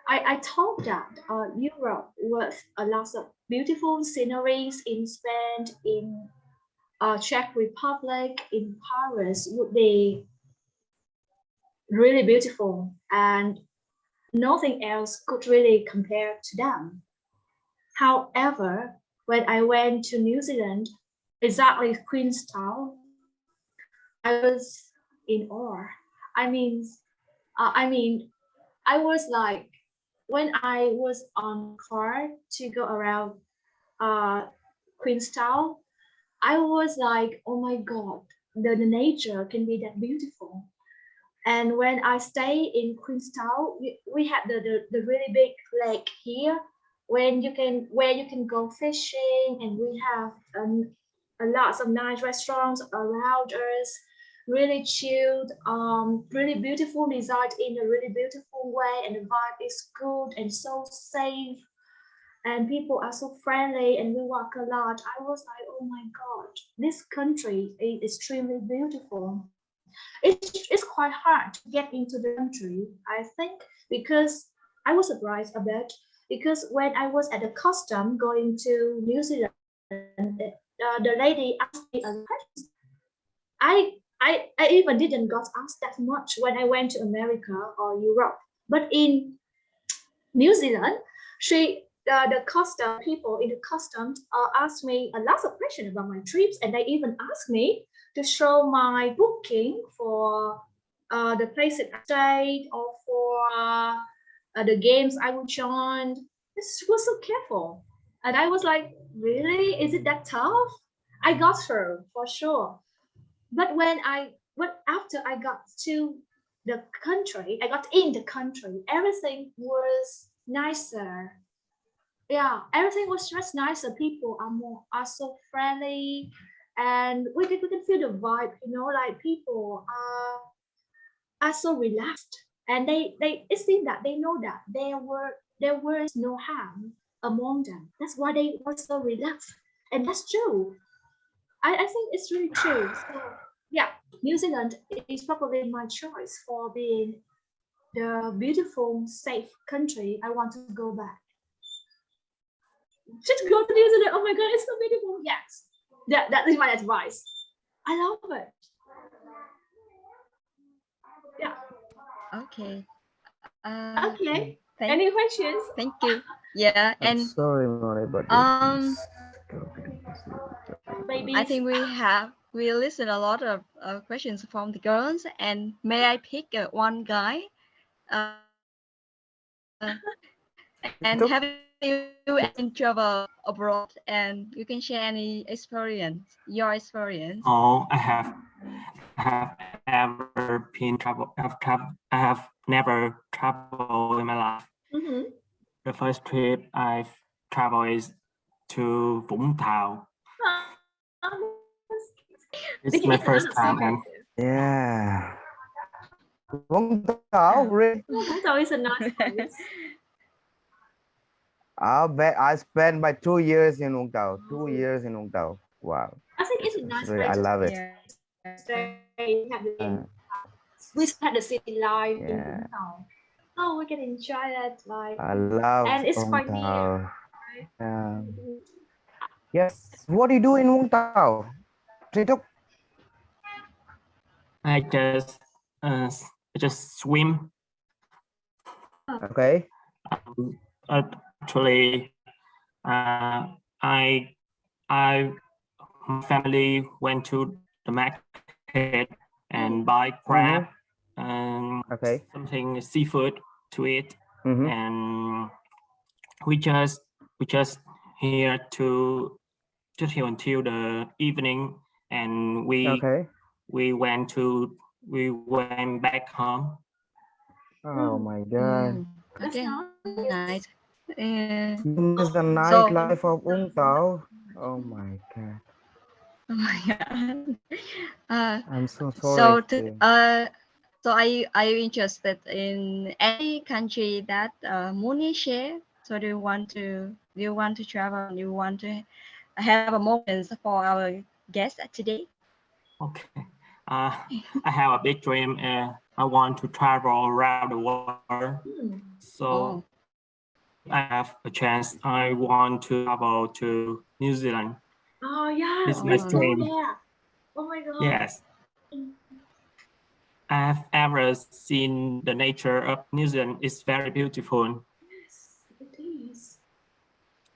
Speaker 1: I thought that Europe was a lot of beautiful sceneries in Spain, in Czech Republic, in Paris would be really beautiful, and nothing else could really compare to them. However, when I went to New Zealand, exactly Queenstown, I was in awe. I mean, I was like, when I was on car to go around Queenstown, I was like, oh my God, the nature can be that beautiful. And when I stay in Queenstown, we have the really big lake here where you can go fishing, and we have a lots of nice restaurants around us, really chilled, really beautiful, designed in a really beautiful way, and the vibe is good and so safe, and people are so friendly, and we walk a lot. I was like, oh my God, this country is extremely beautiful. It's quite hard to get into the country, I think, because I was surprised a bit, because when I was at the custom going to New Zealand, the lady asked me a question. I even didn't got asked that much when I went to America or Europe, but in New Zealand, the custom people in the customs asked me a lot of questions about my trips, and they even asked me to show my booking for the places I stayed, or for the games I would join. This was so careful, and I was like, really? Is it that tough? I got through for sure. But after I got to the country, I got in the country, everything was nicer. Yeah, everything was just nicer. People are so friendly, and we can feel the vibe, like people are so relaxed, and they it seems that they know that there was no harm among them. That's why they were so relaxed, and that's true. I think it's really true. So yeah, New Zealand is probably my choice for being the beautiful, safe country I want to go back. Just go to New Zealand. Oh my God, it's so beautiful. Yes, that is my advice. I love it. Yeah.
Speaker 4: Okay.
Speaker 1: Okay.
Speaker 4: Thank,
Speaker 1: Any questions?
Speaker 4: thank you. Yeah,
Speaker 7: I'm
Speaker 4: and
Speaker 7: sorry, Moony, but
Speaker 1: Maybe
Speaker 4: I think we listen a lot of questions from the girls, and may I pick one guy? And have you any travel abroad, and you can share any experience, your experience?
Speaker 8: Oh, I have ever been travel. I have never traveled in my life.
Speaker 1: Mhm.
Speaker 8: The first trip I've traveled is to Vũng Tàu. It's my first time, and
Speaker 7: yeah. Vũng Tàu, really?
Speaker 1: Vũng Tàu is a nice place.
Speaker 7: I'll bet I spent my 2 years in Vũng Tàu. 2 years in Vũng Tàu. Wow.
Speaker 1: I think it's a nice
Speaker 7: Really, I
Speaker 1: place.
Speaker 7: love it.
Speaker 1: Stay, have the, we had the city life in
Speaker 7: Yeah.
Speaker 1: Vũng Tàu. Oh, we can enjoy that life.
Speaker 7: I love
Speaker 1: And it's
Speaker 7: Vũng
Speaker 1: quite near.
Speaker 7: Tàu. Yeah. Yes. What do you do in Vũng Tàu? Tritok?
Speaker 8: I just swim.
Speaker 7: Okay.
Speaker 8: Actually, my family went to the market and buy crab and
Speaker 7: Okay.
Speaker 8: something seafood to eat,
Speaker 7: Mhm.
Speaker 8: and we just here to just here until the evening, and
Speaker 7: Okay.
Speaker 8: we went back home.
Speaker 7: Oh my God.
Speaker 1: That's
Speaker 4: Okay,
Speaker 1: nice.
Speaker 4: nice. Yeah.
Speaker 7: You miss the
Speaker 4: So-
Speaker 7: nightlife of Vũng Tàu. Oh my God.
Speaker 4: Oh my God.
Speaker 7: I'm so
Speaker 4: So
Speaker 7: sorry.
Speaker 4: so are you interested in any country that Moony share? So do you want to travel? Do you want to have a moment for our guest today?
Speaker 8: Okay. I have a big dream, and I want to travel around the world. So
Speaker 4: Oh.
Speaker 8: I have a chance. I want to travel to New Zealand.
Speaker 1: Oh yeah,
Speaker 8: It's my
Speaker 1: let's go
Speaker 8: dream.
Speaker 1: there. Oh my God.
Speaker 8: Yes. I have ever seen the nature of New Zealand. It's very beautiful.
Speaker 1: Yes, it is.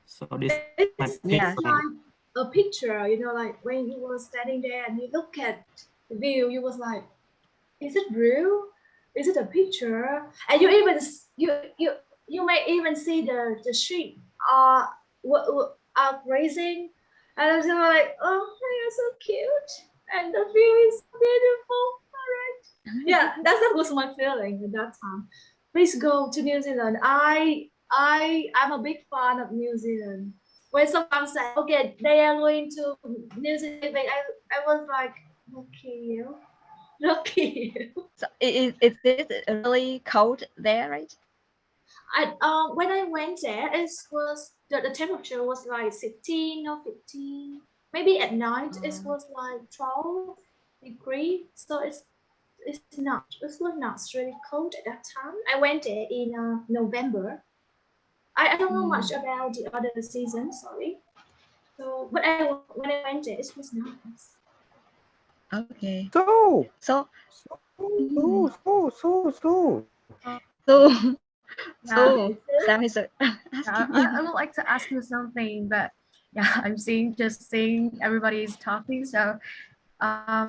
Speaker 8: So this is my
Speaker 1: It's
Speaker 8: big
Speaker 4: Yeah.
Speaker 8: dream.
Speaker 1: like a picture, you know, like when you were standing there and you look at the view, you was like, is it real? Is it a picture? And you even you may even see the sheep are grazing, and I was just like, oh, you're so cute, and the view is beautiful. All right, yeah, that was my feeling at that time. Please go to New Zealand. I'm a big fan of New Zealand. When someone said, okay, they are going to New Zealand, I was like, okay, lucky.
Speaker 4: So is it really cold there, right?
Speaker 1: When I went there, it was the temperature was like 16 or 15. Maybe at night it was like 12 degrees. So it was not really cold at that time. I went there in November. I don't know much about the other season, sorry. So when I went there, it was nice.
Speaker 4: Okay.
Speaker 7: So,
Speaker 4: So
Speaker 7: so.
Speaker 4: so Sam is asking you.
Speaker 9: I would like to ask you something, but yeah, just seeing everybody's talking. So I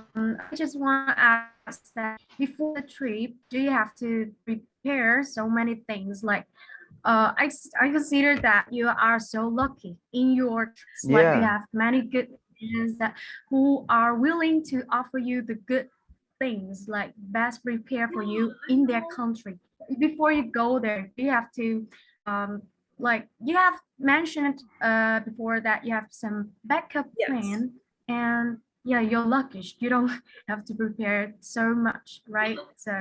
Speaker 9: just want to ask that before the trip, do you have to prepare so many things? Like, I consider that you are so lucky in your trips. Like you
Speaker 7: Yeah.
Speaker 9: have many good friends that who are willing to offer you the good things, like best prepare for you in their country. Before you go there, you have to like you have mentioned before that you have some backup
Speaker 1: Yes.
Speaker 9: plan, and yeah, your luggage, you don't have to prepare so much, right? So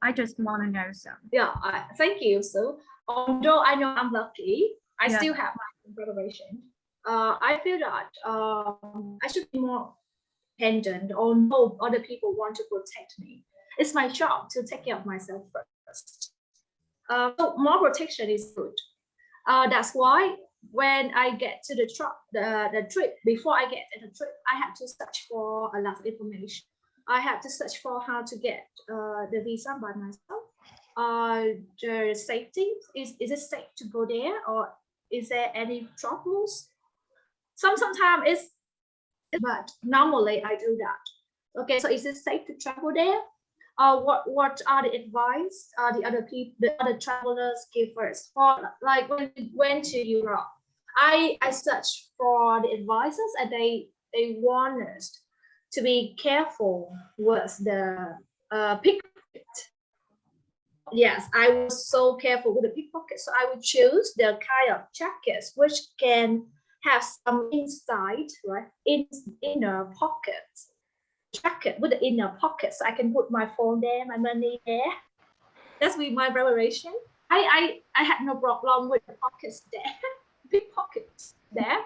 Speaker 9: I just want to know some.
Speaker 1: Yeah, thank you. So although I know I'm lucky, I
Speaker 9: Yeah.
Speaker 1: still have my preparation. I feel that I should be more dependent or know other people want to protect me. It's my job to take care of myself first. So more protection is good. That's why when I get to the trip, before I get to the trip, I have to search for a lot of information. I have to search for how to get the visa by myself. the safety? Is it safe to go there, or is there any troubles? Sometimes it's, but normally I do that. Okay, so is it safe to travel there? What are the advice the other travelers give us? For like when we went to Europe, I searched for the advices, and they warn us to be careful with the pickpocket. Yes, I was so careful with the pickpocket, so I would choose the kind of jackets which can have some inside, right, inner pockets. Jacket with the inner pocket, so I can put my phone there, my money there. That's with my preparation. I had no problem with the pockets there, big pockets there.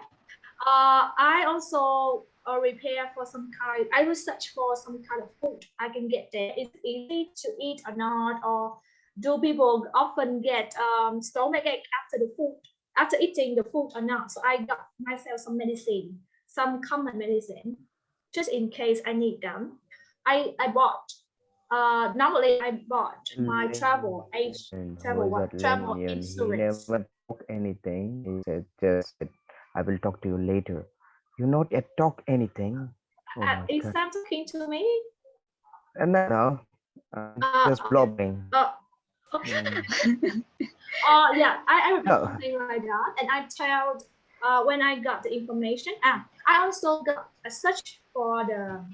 Speaker 1: I also repair for some kind. I research for some kind of food I can get there. Is it easy to eat or not, or do people often get stomachache after the food, after eating the food or not? So I got myself some medicine, some common medicine, just in case I need them. I bought. Normally I bought my travel insurance.
Speaker 10: He never talk anything. He said, just said, I will talk to you later. You not yet talk anything. Oh my
Speaker 1: Is
Speaker 10: God.
Speaker 1: Sam talking to me?
Speaker 10: No, just blobbing.
Speaker 1: Okay. Yeah, I remember something like that, and I told when I got the information. I also got a search for the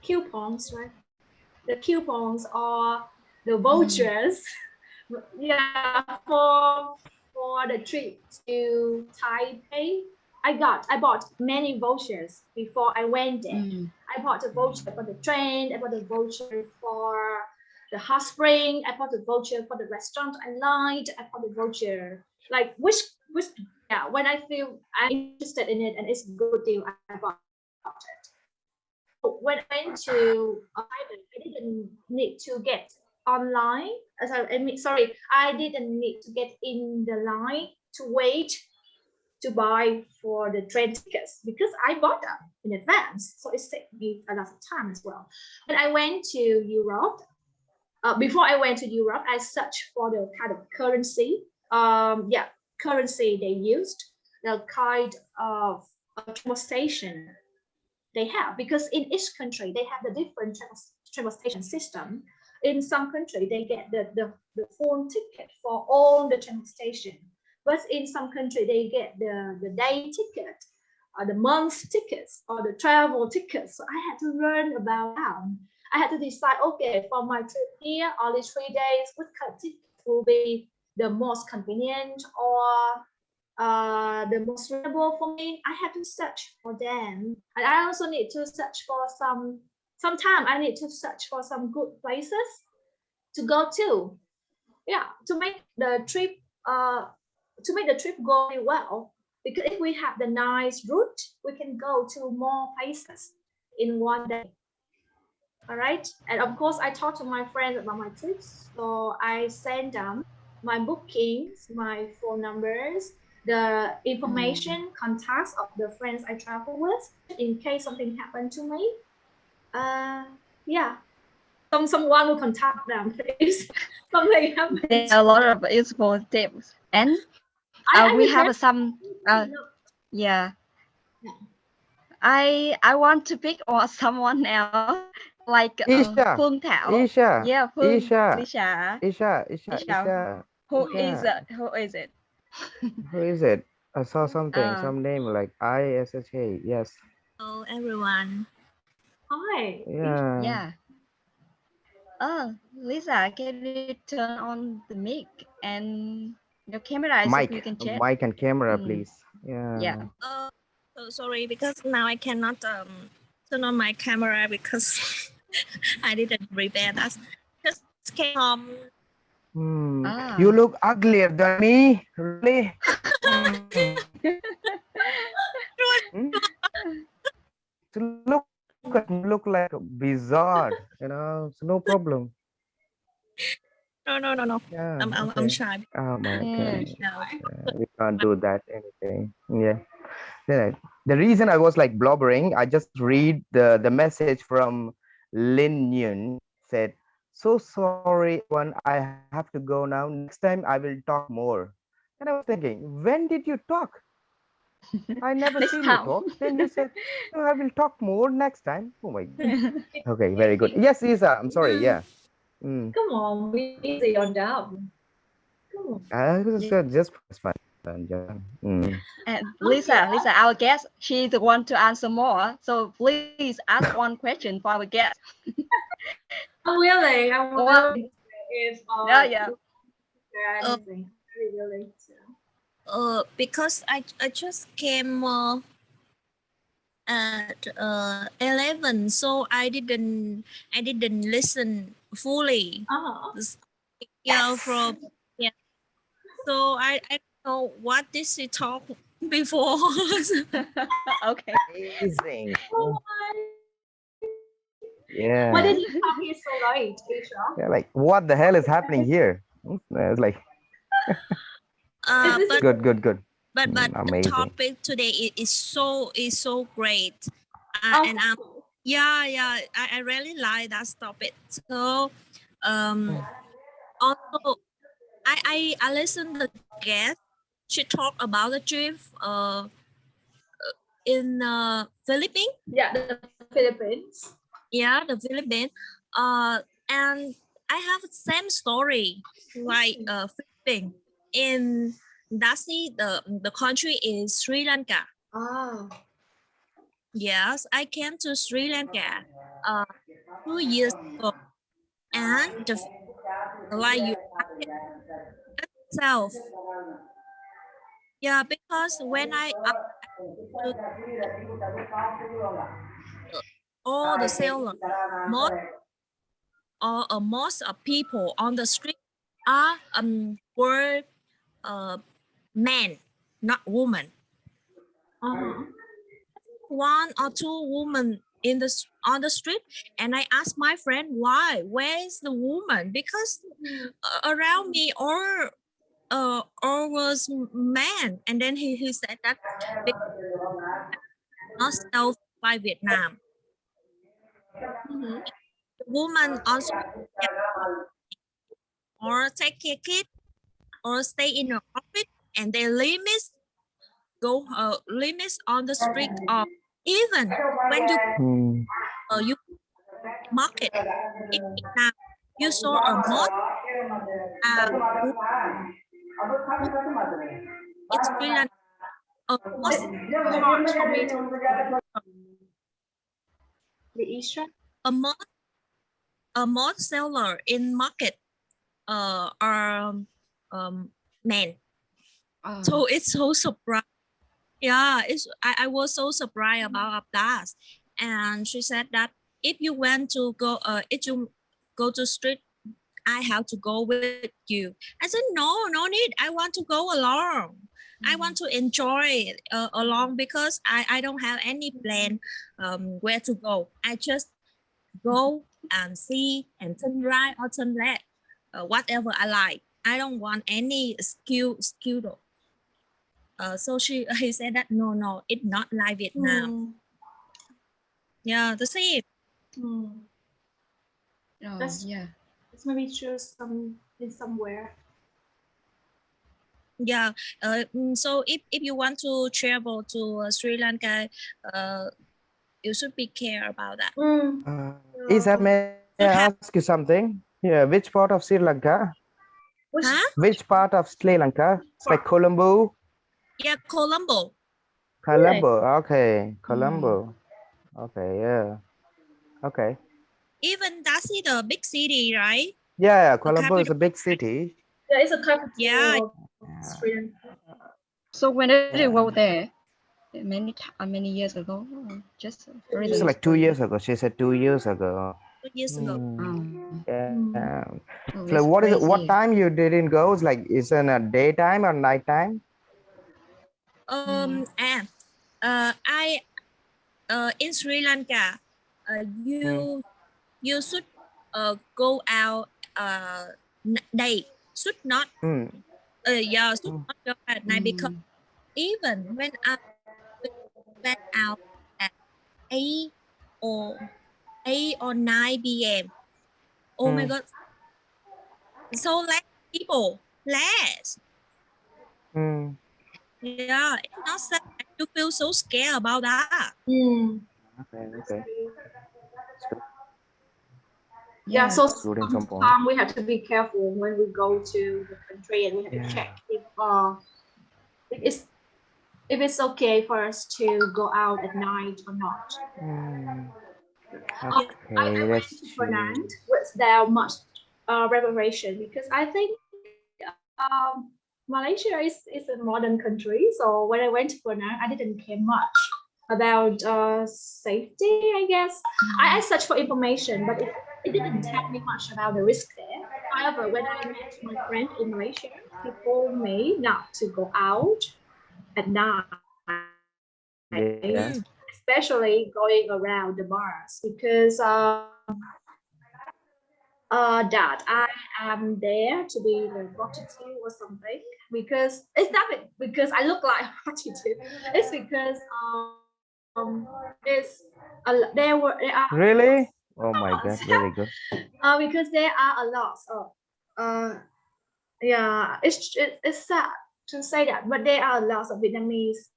Speaker 1: coupons, right? The coupons or the vouchers. Yeah, for the trip to Taipei. I bought many vouchers before I went there. I bought a voucher for the train. I bought a voucher for the hot spring. I bought a voucher for the restaurant I liked. I bought a voucher like which yeah, when I feel I'm interested in it and it's a good deal, I bought it. When I went to Thailand, I didn't need to get online. Sorry, I didn't need to get in the line to wait to buy for the train tickets because I bought them in advance. So it saved me a lot of time as well. When I went to Europe, before I went to Europe, I searched for the kind of currency. Currency they used, the kind of transportation they have, because in each country they have the different transportation system. In some country they get the full ticket for all the transportation, but in some country they get the day ticket, or the month tickets, or the travel tickets. So I had to learn about them. I had to decide, okay, for my trip here, only 3 days, which kind of ticket will be the most convenient or the most suitable for me. I have to search for them, and I also need to search for sometimes I need to search for some good places to go to. Yeah, to make the trip go really well. Because if we have the nice route, we can go to more places in one day. All right, and of course I talk to my friends about my trips, so I send them my bookings, my phone numbers, the information, contacts of the friends I travel with, in case something happened to me. Yeah, someone will contact them if something happens.
Speaker 4: There are a lot of useful tips, and we have some. Yeah, I want to pick on someone else, like
Speaker 10: Isha.
Speaker 4: Phương Thảo.
Speaker 10: Isha.
Speaker 4: Yeah, Phương.
Speaker 10: Isha.
Speaker 4: Isha. Who is it?
Speaker 10: Who is it? I saw something, some name like ISHA. Yes.
Speaker 3: Hello, everyone.
Speaker 1: Hi.
Speaker 10: Yeah.
Speaker 4: Oh, Lisa, can you turn on the mic and your camera so you can chat?
Speaker 10: Mic and camera, please. Yeah.
Speaker 3: So sorry, because now I cannot turn on my camera because I didn't prepare that. Just came home.
Speaker 10: You look uglier than me, really. Look like bizarre, so no problem.
Speaker 3: No.
Speaker 10: Yeah,
Speaker 3: I'm shy.
Speaker 10: Oh my God.
Speaker 3: No.
Speaker 10: We can't do that anything. Yeah. The reason I was like blobbering, I just read the message from Lin Yun said, So sorry, one. I have to go now. Next time I will talk more. And I was thinking, when did you talk? I never
Speaker 4: Next
Speaker 10: seen you
Speaker 4: time.
Speaker 10: talk. Then you said, "No, I will talk more next time." Oh my God. Okay, very good. Yes, Isa. I'm sorry. Yeah. Mm.
Speaker 1: Come on, be easy on them. Come on.
Speaker 10: Just fun. Yeah. Mm.
Speaker 4: And Lisa, our guest, she's the one to answer more. So please ask one question for our guest.
Speaker 1: I'm willing. I'm
Speaker 4: Well,
Speaker 1: willing if
Speaker 4: yeah.
Speaker 1: there
Speaker 3: Uh,
Speaker 1: anything. Very willing to.
Speaker 3: because I just came at 11, so I didn't listen fully. This- Yeah, from yeah. So I don't know what this is talk before.
Speaker 4: Okay.
Speaker 10: Amazing.
Speaker 1: Oh
Speaker 10: Yeah.
Speaker 1: Why did you come here so late, Asia?
Speaker 10: Yeah, like what the hell is happening here? It's like
Speaker 1: Is this
Speaker 3: but
Speaker 10: good, good, good.
Speaker 3: but the
Speaker 10: Amazing.
Speaker 3: topic today is so great,
Speaker 1: Oh,
Speaker 3: and I really like that topic. So also I listened the guest. She talked about the trip in Philippines.
Speaker 1: yeah, the Philippines.
Speaker 3: Yeah, the Philippines. And I have the same story like Philippines. In Dasi, the country is Sri Lanka.
Speaker 1: Ah.
Speaker 3: Yes, I came to Sri Lanka 2 years ago, and like you asked yourself, yeah, because when I to all the sailors, most most of people on the street are were men, not women.
Speaker 1: Uh-huh.
Speaker 3: One or two women on the street, and I asked my friend why. Where is the woman? Because around me or was man, and then he said that because not self by Vietnam.
Speaker 1: Mm-hmm.
Speaker 3: The woman on street can or take care kid or stay in the office, and they limits on the street, or even when
Speaker 10: Hmm.
Speaker 3: you market in Vietnam, you saw a most who in Sri Lanka, a most
Speaker 1: Charge for me the Isha.
Speaker 3: a most a most seller in market are men. So it's so surprised. Yeah, I was so surprised about that. And she said that if you go to street, I have to go with you. I said no need. I want to go alone. I want to enjoy alone because I don't have any plan where to go. I just go and see and turn right or turn left, whatever I like. I don't want any skill though. So he said that no, it's not like Vietnam. Yeah, the same.
Speaker 1: Hmm. That's
Speaker 4: Yeah.
Speaker 1: let's maybe choose some in somewhere.
Speaker 3: Yeah. So if you want to travel to Sri Lanka, you should be care about that.
Speaker 10: Isa, may I ask you something? Yeah, which part of Sri Lanka?
Speaker 3: Huh?
Speaker 10: Which part of Sri Lanka? It's like Colombo.
Speaker 3: Yeah, Colombo.
Speaker 10: Colombo. Okay, Colombo. Okay, yeah. Okay.
Speaker 3: Even that's the big city, right?
Speaker 10: Yeah,
Speaker 3: The
Speaker 10: Colombo is
Speaker 3: capital.
Speaker 10: a big city.
Speaker 1: Yeah, it's a capital
Speaker 3: Yeah.
Speaker 1: of Sri Lanka.
Speaker 4: So when did you go there? Many years ago. Just
Speaker 10: It's
Speaker 4: recently.
Speaker 10: like 2 years ago. She said 2 years ago.
Speaker 3: 2 years ago.
Speaker 10: Yeah.
Speaker 4: Oh,
Speaker 10: So
Speaker 4: it's
Speaker 10: what is it? What
Speaker 4: crazy.
Speaker 10: time you didn't go? It's like it's in a daytime or nighttime?
Speaker 3: I in Sri Lanka, you should go out day. Should not should not go at night, because even when I went out at 8 or 9 p.m. Oh my God. So less people, less. Yeah, it's not sad. You feel so scared about that.
Speaker 10: Okay.
Speaker 1: Yeah, so
Speaker 10: Including some point.
Speaker 1: sometimes we have to be careful when we go to the country, and we have to check if it's okay for us to go out at night or not. I
Speaker 10: Okay,
Speaker 1: went
Speaker 10: that's
Speaker 1: to
Speaker 10: true.
Speaker 1: Penang without much reservation, because I think Malaysia is a modern country. So when I went to Penang, I didn't care much about safety, I guess. I searched for information, but it didn't tell me much about the risk there. However, when I met my friend in Malaysia, he told me not to go out at night,
Speaker 10: Yeah.
Speaker 1: especially going around the bars, because that I am there to be the prostitute or something, because it's not because I look like a prostitute. It's because it's there are
Speaker 10: Really? Oh my God, very good.
Speaker 1: because there are a lot of yeah, it's sad to say that, but there are lots of Vietnamese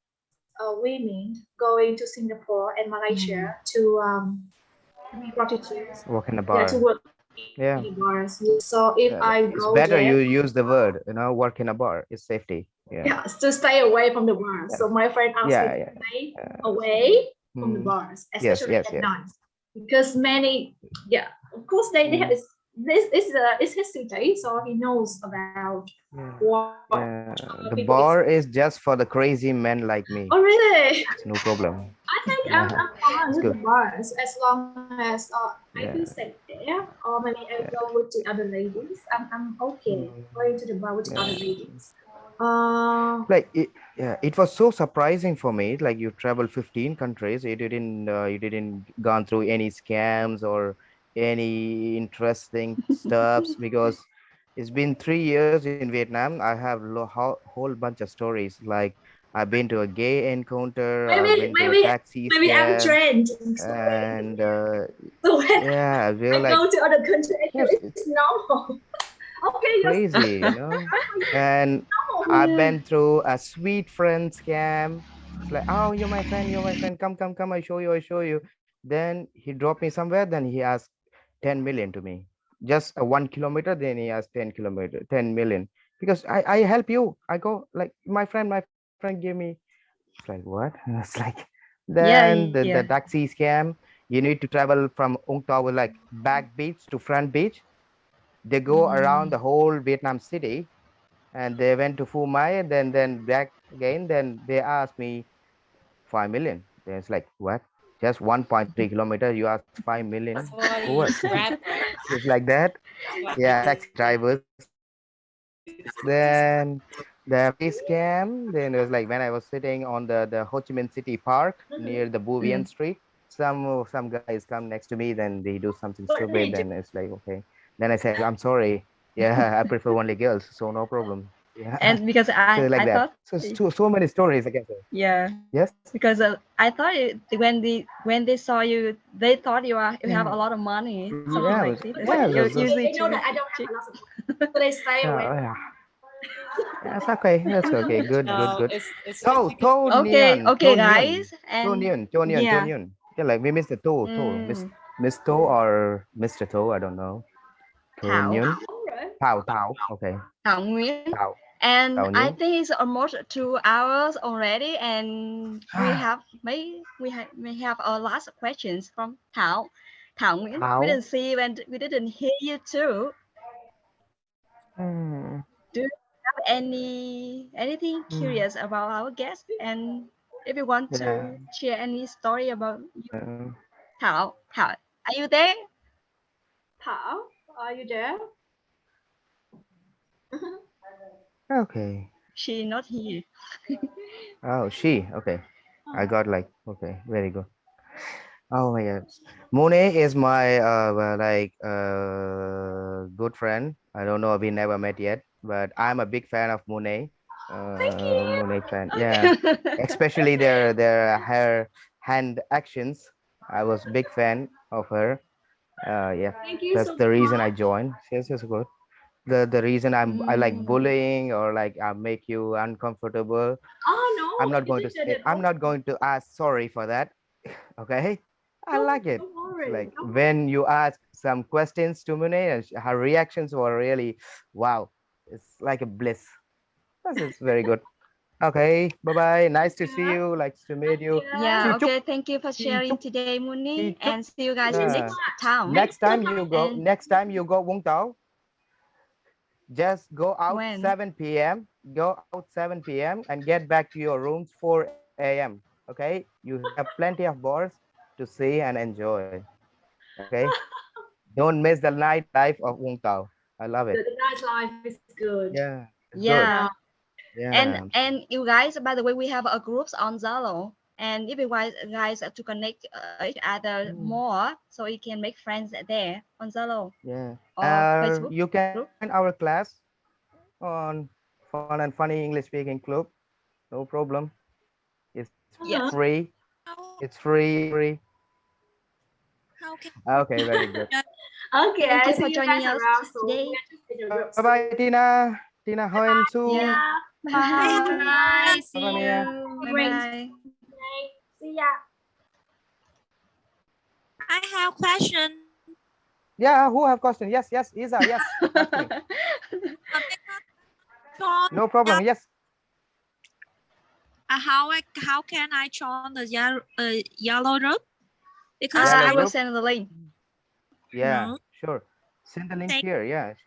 Speaker 1: women going to Singapore and Malaysia to be prostitutes.
Speaker 10: Work in a
Speaker 1: Yeah, to
Speaker 10: bar.
Speaker 1: work
Speaker 10: Yeah.
Speaker 1: in bars. So if I
Speaker 10: It's
Speaker 1: go
Speaker 10: better
Speaker 1: there,
Speaker 10: you use the word, work in a bar. It's safety. Yeah.
Speaker 1: yeah, to stay away from the bars. So my friend asked me to stay away from the bars, especially
Speaker 10: Yes.
Speaker 1: at night, because many, yeah, of course they have this is his city, so he knows about what
Speaker 10: The
Speaker 1: people
Speaker 10: bar is just for the crazy men like me.
Speaker 1: Oh really?
Speaker 10: It's no problem.
Speaker 1: I think
Speaker 10: Yeah.
Speaker 1: I'm fine
Speaker 10: It's
Speaker 1: with
Speaker 10: good.
Speaker 1: the bars, as long as I
Speaker 10: Yeah.
Speaker 1: feel safe there, or maybe I go with the other ladies. I'm okay going to the bar with the other ladies.
Speaker 10: Like it was so surprising for me. Like you travel 15 countries, you didn't gone through any scams or any interesting stuffs, because it's been 3 years in Vietnam. I have whole bunch of stories. Like I've been to a gay encounter, I've been to a taxi
Speaker 1: I'm
Speaker 10: scam,
Speaker 1: trained.
Speaker 10: and
Speaker 1: So when
Speaker 10: yeah, we were
Speaker 1: I
Speaker 10: like,
Speaker 1: go to other country, I feel
Speaker 10: yes,
Speaker 1: it's normal. Okay,
Speaker 10: crazy, And I've been through a sweet friend scam. It's like, oh, you're my friend. Come. I show you. Then he dropped me somewhere. Then he asked 10 million to me. Just a 1 kilometer. Then he asked 10 million. Because I help you. I go like my friend gave me. It's like what? It's like then the taxi scam. You need to travel from Ung Tau with like back beach to front beach. They go around the whole Vietnam city, and they went to Phu Mai, and then back again. Then they asked me 5 million. Then it's like what? Just 1.3 kilometer. You ask 5 million
Speaker 2: That's why
Speaker 10: for
Speaker 2: you
Speaker 10: what?
Speaker 2: use Grab.
Speaker 10: It's like that. Yeah, taxi drivers. Then the face scam. Then it was like when I was sitting on the Ho Chi Minh City Park near the Bouvian Street. Some guys come next to me. Then they do something stupid. Then it's like okay. Then I said I'm sorry. Yeah, I prefer only girls, so no problem. Yeah.
Speaker 4: And because
Speaker 10: So like
Speaker 4: I
Speaker 10: that.
Speaker 4: thought,
Speaker 10: So many stories I can say.
Speaker 4: yeah,
Speaker 10: Yes.
Speaker 4: because I thought when they saw you, they thought you have a lot of money, something
Speaker 10: Yeah.
Speaker 4: like this.
Speaker 10: Yeah.
Speaker 4: You usually
Speaker 1: they know that I don't have a lot of money, so they stay away.
Speaker 10: Yeah. That's okay. That's okay. Good.
Speaker 6: No,
Speaker 10: Good.
Speaker 6: it's
Speaker 10: So,
Speaker 6: just because
Speaker 4: Okay, guys, and yeah.
Speaker 10: Tonian. Yeah, like we missed the Miss To or Mr. To, I don't know.
Speaker 4: Thảo,
Speaker 10: Tonian. Tao. Okay.
Speaker 4: Thảo Nguyễn.
Speaker 10: Tao.
Speaker 4: And
Speaker 10: Tao
Speaker 4: I
Speaker 10: Nguyen.
Speaker 4: think it's almost 2 hours already, and we have our last questions from Thảo. Thảo Nguyễn, we didn't see and we didn't hear you too. Do you have anything curious about our guest? And if you want to share any story about you, Thảo, are you there?
Speaker 1: Thảo, are you there?
Speaker 10: Okay.
Speaker 4: She not here.
Speaker 10: Oh, she. Okay. I got like, okay, very good. Oh my God. Moony is my good friend. I don't know, we never met yet, but I'm a big fan of Moony.
Speaker 1: Thank you.
Speaker 10: Moony fan. Yeah. Especially her hand actions. I was big fan of her. Yeah,
Speaker 1: Thank you
Speaker 10: that's
Speaker 1: so
Speaker 10: the reason I
Speaker 1: much.
Speaker 10: joined. Yes, yes, good. The reason I like
Speaker 4: Mm.
Speaker 10: bullying or like I make you uncomfortable.
Speaker 1: Oh no,
Speaker 10: I'm not
Speaker 1: you
Speaker 10: going to
Speaker 1: didn't
Speaker 10: say.
Speaker 1: at
Speaker 10: I'm
Speaker 1: all.
Speaker 10: not going to ask sorry for that. Okay, I like it.
Speaker 1: Don't
Speaker 10: It's
Speaker 1: worry.
Speaker 10: like
Speaker 1: Don't worry.
Speaker 10: when you ask some questions to Moony, and her reactions were really wow. It's like a bliss. This is very good. Okay, bye bye. Nice to see
Speaker 1: Yeah.
Speaker 10: you. Like to meet you.
Speaker 1: Yeah.
Speaker 4: Yeah,
Speaker 10: Chi chúc,
Speaker 4: okay. Thank you for
Speaker 10: chi
Speaker 4: sharing
Speaker 10: chúc,
Speaker 4: today, Moony.
Speaker 10: chi chúc.
Speaker 4: And see you guys
Speaker 1: Thank
Speaker 4: in
Speaker 1: you so
Speaker 10: Yeah.
Speaker 4: next
Speaker 1: much.
Speaker 4: town.
Speaker 1: Thank you
Speaker 10: Next
Speaker 1: so
Speaker 10: time you
Speaker 1: much.
Speaker 10: go.
Speaker 4: And
Speaker 10: Next time you go Vũng Tàu, just go out
Speaker 4: when?
Speaker 10: 7 p.m. Go out 7 p.m. and get back to your rooms 4 a.m. Okay, you have plenty of bars to see and enjoy. Okay, don't miss the nightlife of Vũng Tàu. I love it.
Speaker 1: The nightlife is good.
Speaker 10: Yeah, it's good.
Speaker 4: Yeah.
Speaker 10: Yeah,
Speaker 4: And you guys, by the way, we have a groups on Zalo. And if you guys have to connect each other
Speaker 10: mm,
Speaker 4: more, so you can make friends there on Zalo
Speaker 10: yeah.
Speaker 4: or Facebook
Speaker 10: You can
Speaker 4: group.
Speaker 10: join our class on Fun and Funny English Speaking Club. No problem. It's
Speaker 4: Yes.
Speaker 10: free. It's free.
Speaker 3: How can
Speaker 10: Okay, very good.
Speaker 1: Okay,
Speaker 4: Thank
Speaker 1: I
Speaker 4: you for
Speaker 1: see you guys
Speaker 4: joining us
Speaker 1: around. So we
Speaker 4: today.
Speaker 1: are just in the
Speaker 10: Bye
Speaker 1: group. So
Speaker 10: bye, Tina. Tina Hoen Su.
Speaker 4: Yeah.
Speaker 1: yeah.
Speaker 4: Bye.
Speaker 2: Bye.
Speaker 10: Bye
Speaker 2: See
Speaker 10: bye, Mia.
Speaker 2: you.
Speaker 4: Bye
Speaker 1: Great.
Speaker 4: bye.
Speaker 1: See ya.
Speaker 3: I have question?
Speaker 10: Yeah, who have question? Yes, yes, Isa, yes. Ask me. No problem. Yes.
Speaker 3: How can I join the yellow group? Because
Speaker 10: Yellow
Speaker 4: I will
Speaker 10: group.
Speaker 4: send the link.
Speaker 10: Yeah, sure. Send the link here. Yeah.